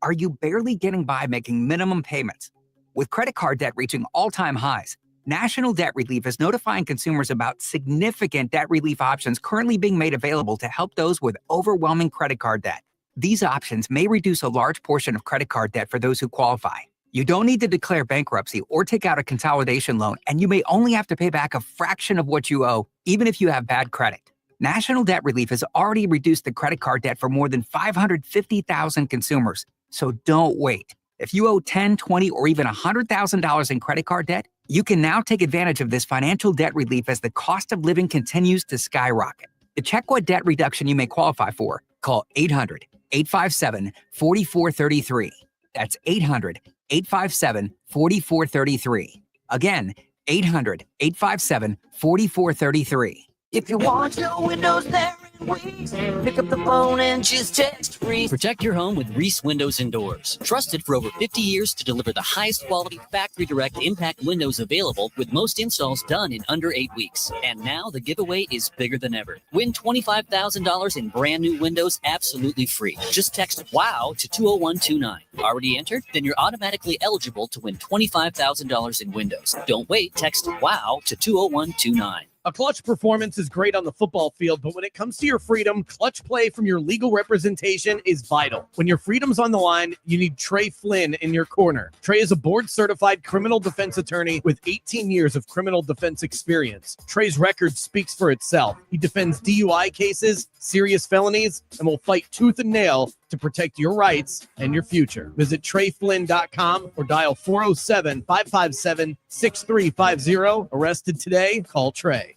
Are you barely getting by making minimum payments? With credit card debt reaching all-time highs, National Debt Relief is notifying consumers about significant debt relief options currently being made available to help those with overwhelming credit card debt. These options may reduce a large portion of credit card debt for those who qualify. You don't need to declare bankruptcy or take out a consolidation loan, and you may only have to pay back a fraction of what you owe, even if you have bad credit. National Debt Relief has already reduced the credit card debt for more than 550,000 consumers, so don't wait. If you owe $10,000, $20,000, or even $100,000 in credit card debt, you can now take advantage of this financial debt relief as the cost of living continues to skyrocket. To check what debt reduction you may qualify for, call 800-857-4433. That's 800-857-4433. Again, 800-857-4433. If you want your windows there in weeks, pick up the phone and just text Reese. Protect your home with Reese Windows and Doors. Trusted for over 50 years to deliver the highest quality factory direct impact windows available, with most installs done in under 8 weeks. And now the giveaway is bigger than ever. Win $25,000 in brand new windows absolutely free. Just text WOW to 20129. Already entered? Then you're automatically eligible to win $25,000 in windows. Don't wait. Text WOW to 20129. A clutch performance is great on the football field, but when it comes to your freedom, clutch play from your legal representation is vital. When your freedom's on the line, you need Trey Flynn in your corner. Trey is a board-certified criminal defense attorney with 18 years of criminal defense experience. Trey's record speaks for itself. He defends DUI cases, serious felonies, and will fight tooth and nail to protect your rights and your future. Visit TreyFlynn.com or dial 407-557-6350. Arrested today? Call Trey.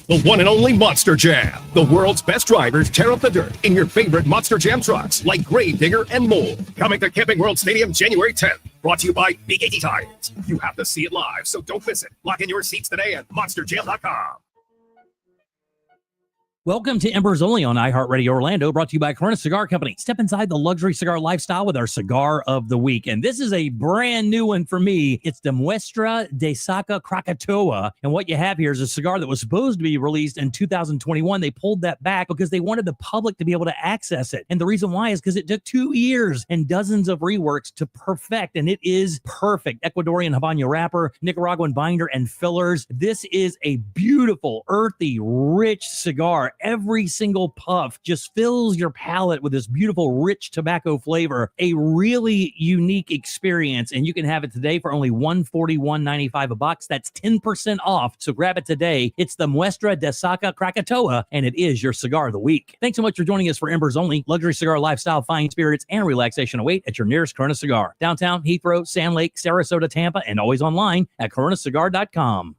The one and only Monster Jam. The world's best drivers tear up the dirt in your favorite Monster Jam trucks like Grave Digger and Mole. Coming to Camping World Stadium January 10th. Brought to you by Big 80 Tires. You have to see it live, so don't miss it. Lock in your seats today at monsterjam.com. Welcome to Embers Only on iHeartRadio Orlando, brought to you by Corona Cigar Company. Step inside the luxury cigar lifestyle with our cigar of the week. And this is a brand new one for me. It's the Muestra de Saca Krakatoa. And what you have here is a cigar that was supposed to be released in 2021. They pulled that back because they wanted the public to be able to access it. And the reason why is because it took 2 years and dozens of reworks to perfect. And it is perfect. Ecuadorian Habano wrapper, Nicaraguan binder, and fillers. This is a beautiful, earthy, rich cigar. Every single puff just fills your palate with this beautiful, rich tobacco flavor. A really unique experience, and you can have it today for only $141.95 a box. That's 10% off, so grab it today. It's the Muestra de Saca Krakatoa, and it is your cigar of the week. Thanks so much for joining us for Embers Only. Luxury cigar lifestyle, fine spirits, and relaxation await at your nearest Corona Cigar. Downtown, Heathrow, Sand Lake, Sarasota, Tampa, and always online at coronacigar.com.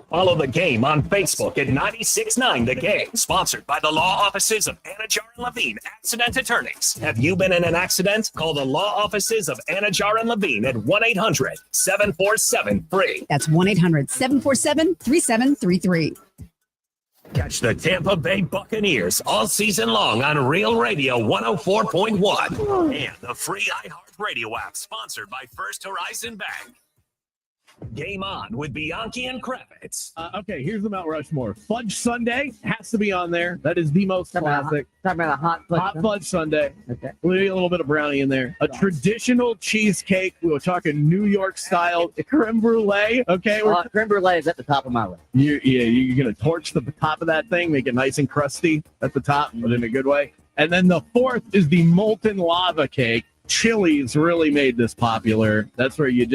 Follow the game on Facebook at 96.9 The Game. Sponsored by the law offices of Anajar and Levine, accident attorneys. Have you been in an accident? Call the law offices of Anajar and Levine at 1-800-747-FREE. That's 1-800-747-3733. Catch the Tampa Bay Buccaneers all season long on Real Radio 104.1 and the free iHeartRadio app, sponsored by First Horizon Bank. Game on with Bianchi and Kravitz. Okay, here's the Mount Rushmore. Fudge Sundae has to be on there. That is the most classic. Talking about a hot Fudge Sundae. Okay. Maybe a little bit of brownie in there. A traditional cheesecake. We were talking New York style creme brulee. Okay, creme brulee is at the top of my list. You're gonna torch the top of that thing, make it nice and crusty at the top, but in a good way. And then the fourth is the molten lava cake. Chili's really made this popular. That's where you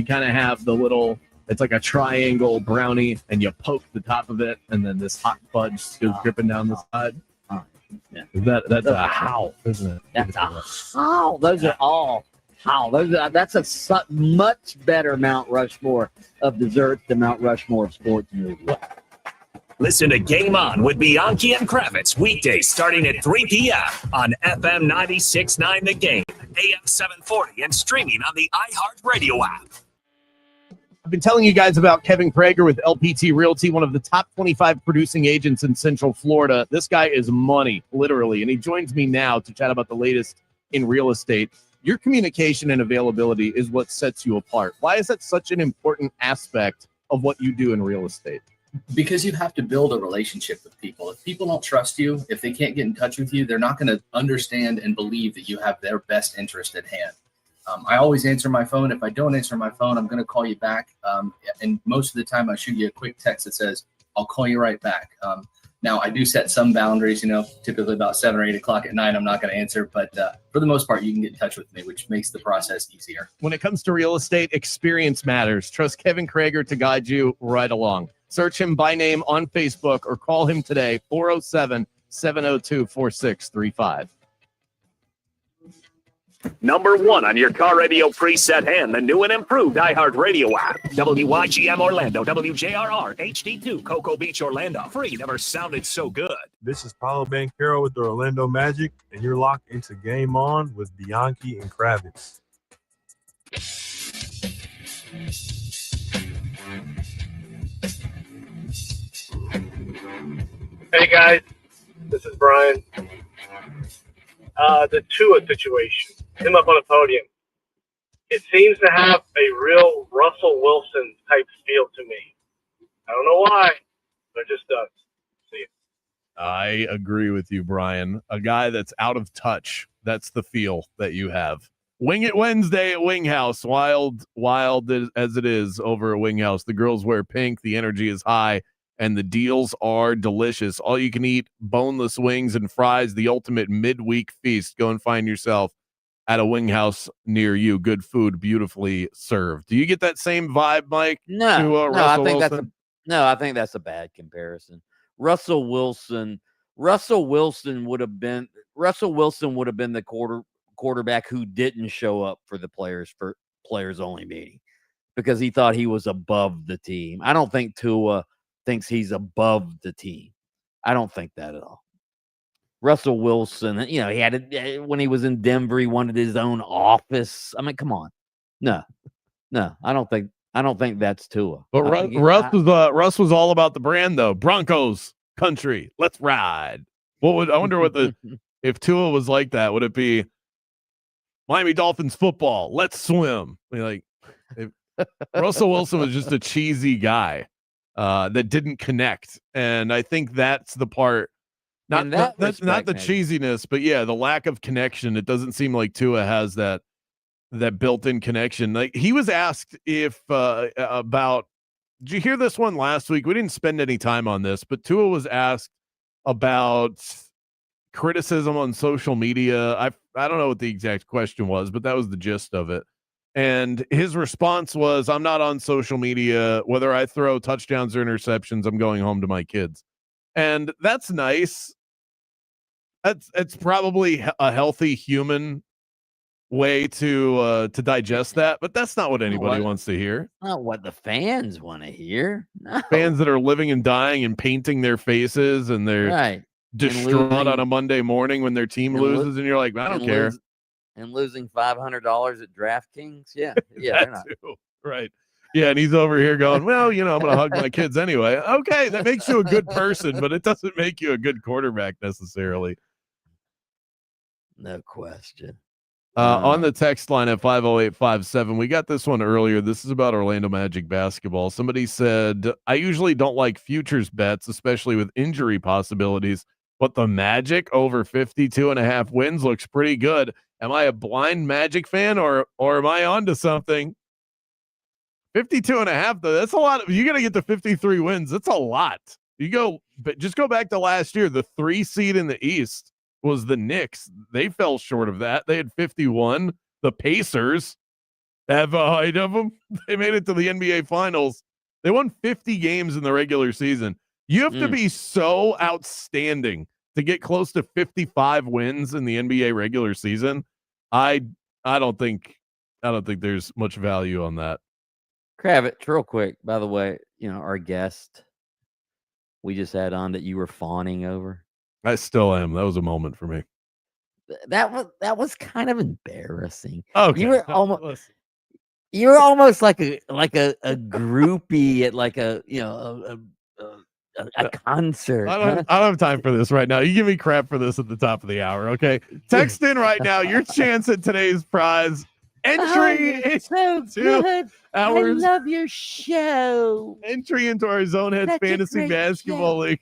kind of have the little, it's like a triangle brownie, and you poke the top of it, and then this hot fudge goes dripping down the side. Yeah. That's a how, isn't it? That's a how. Those are all how. That's a much better Mount Rushmore of desserts than Mount Rushmore of sports movies. Listen to Game On with Bianchi and Kravitz weekdays starting at 3 p.m. on FM 96.9 The Game, AM 740, and streaming on the iHeartRadio app. I've been telling you guys about Kevin Prager with LPT Realty, one of the top 25 producing agents in Central Florida. This guy is money, literally, and he joins me now to chat about the latest in real estate. Your communication and availability is what sets you apart. Why is that such an important aspect of what you do in real estate? Because you have to build a relationship with people. If people don't trust you, if they can't get in touch with you, they're not going to understand and believe that you have their best interest at hand. I always answer my phone. If I don't answer my phone, I'm going to call you back. And most of the time I shoot you a quick text that says, I'll call you right back. Now I do set some boundaries, typically about 7 or 8 o'clock at night, I'm not going to answer, but for the most part, you can get in touch with me, which makes the process easier. When it comes to real estate, experience matters. Trust Kevin Prager to guide you right along. Search him by name on Facebook or call him today, 407-702-4635. #1 on your car radio preset and the new and improved iHeartRadio app. WYGM Orlando, WJRR, HD2, Cocoa Beach, Orlando. Free never sounded so good. This is Paulo Banchero with the Orlando Magic, and you're locked into Game On with Bianchi and Kravitz. Hey guys, this is Brian. The Tua situation, him up on a podium. It seems to have a real Russell Wilson type feel to me. I don't know why, but it just does. See you. I agree with you, Brian. A guy that's out of touch. That's the feel that you have. Wing It Wednesday at Wing House. Wild as it is over at Wing House. The girls wear pink. The energy is high. And the deals are delicious. All you can eat boneless wings and fries, the ultimate midweek feast. Go and find yourself at a Wing House near you. Good food, beautifully served. Do you get that same vibe, Mike? No, I think that's a bad comparison. Russell Wilson would have been the quarterback who didn't show up for the players only meeting because he thought he was above the team. I don't think Tua thinks he's above the team. I don't think that at all. Russell Wilson, he had it when he was in Denver. He wanted his own office. I mean, come on. No, I don't think that's Tua. But Russ was all about the brand, though. Broncos country, let's ride. I wonder what if Tua was like that, would it be Miami Dolphins football? Let's swim. If Russell Wilson was just a cheesy guy that didn't connect, and I think that's the part. Not the cheesiness, but yeah, the lack of connection. It doesn't seem like Tua has that built-in connection. Like he was asked about. Did you hear this one last week? We didn't spend any time on this, but Tua was asked about criticism on social media. I don't know what the exact question was, but that was the gist of it. And his response was, "I'm not on social media. Whether I throw touchdowns or interceptions, I'm going home to my kids." And that's nice. It's probably a healthy human way to digest that, but that's not what anybody wants to hear. Not what the fans want to hear. No. Fans that are living and dying and painting their faces, and they're distraught on a Monday morning when their team loses, and you're like, I don't care. And losing $500 at DraftKings, yeah, they're not. Too. Right. Yeah, and he's over here going, well, I'm going to hug my kids anyway. Okay, that makes you a good person, but it doesn't make you a good quarterback necessarily. No question. On the text line at 50857, we got this one earlier. This is about Orlando Magic basketball. Somebody said, I usually don't like futures bets, especially with injury possibilities, but the Magic over 52.5 wins looks pretty good. Am I a blind Magic fan or am I onto something? 52.5, though, that's a lot. You got to get to 53 wins. That's a lot. Just go back to last year. The 3 seed in the East was the Knicks. They fell short of that. They had 51. The Pacers have a height of them. They made it to the NBA Finals. They won 50 games in the regular season. You have to be so outstanding to get close to 55 wins in the NBA regular season. I don't think there's much value on that. Kravitz, real quick, by the way, our guest we just had on that you were fawning over. I still am. That was a moment for me. That was kind of embarrassing. Okay. You were almost like a groupie at like a concert. I don't have time for this right now. You give me crap for this at the top of the hour, okay? Text in right now your chance at today's prize. Entry so good. I love your show. Entry into our Zonehead Fantasy Basketball League.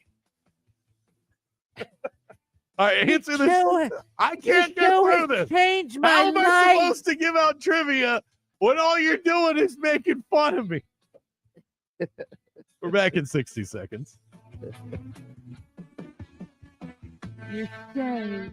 All right, answer this. I can't get through this. Change my How am life. I supposed to give out trivia when all you're doing is making fun of me? We're back in 60 seconds. You're so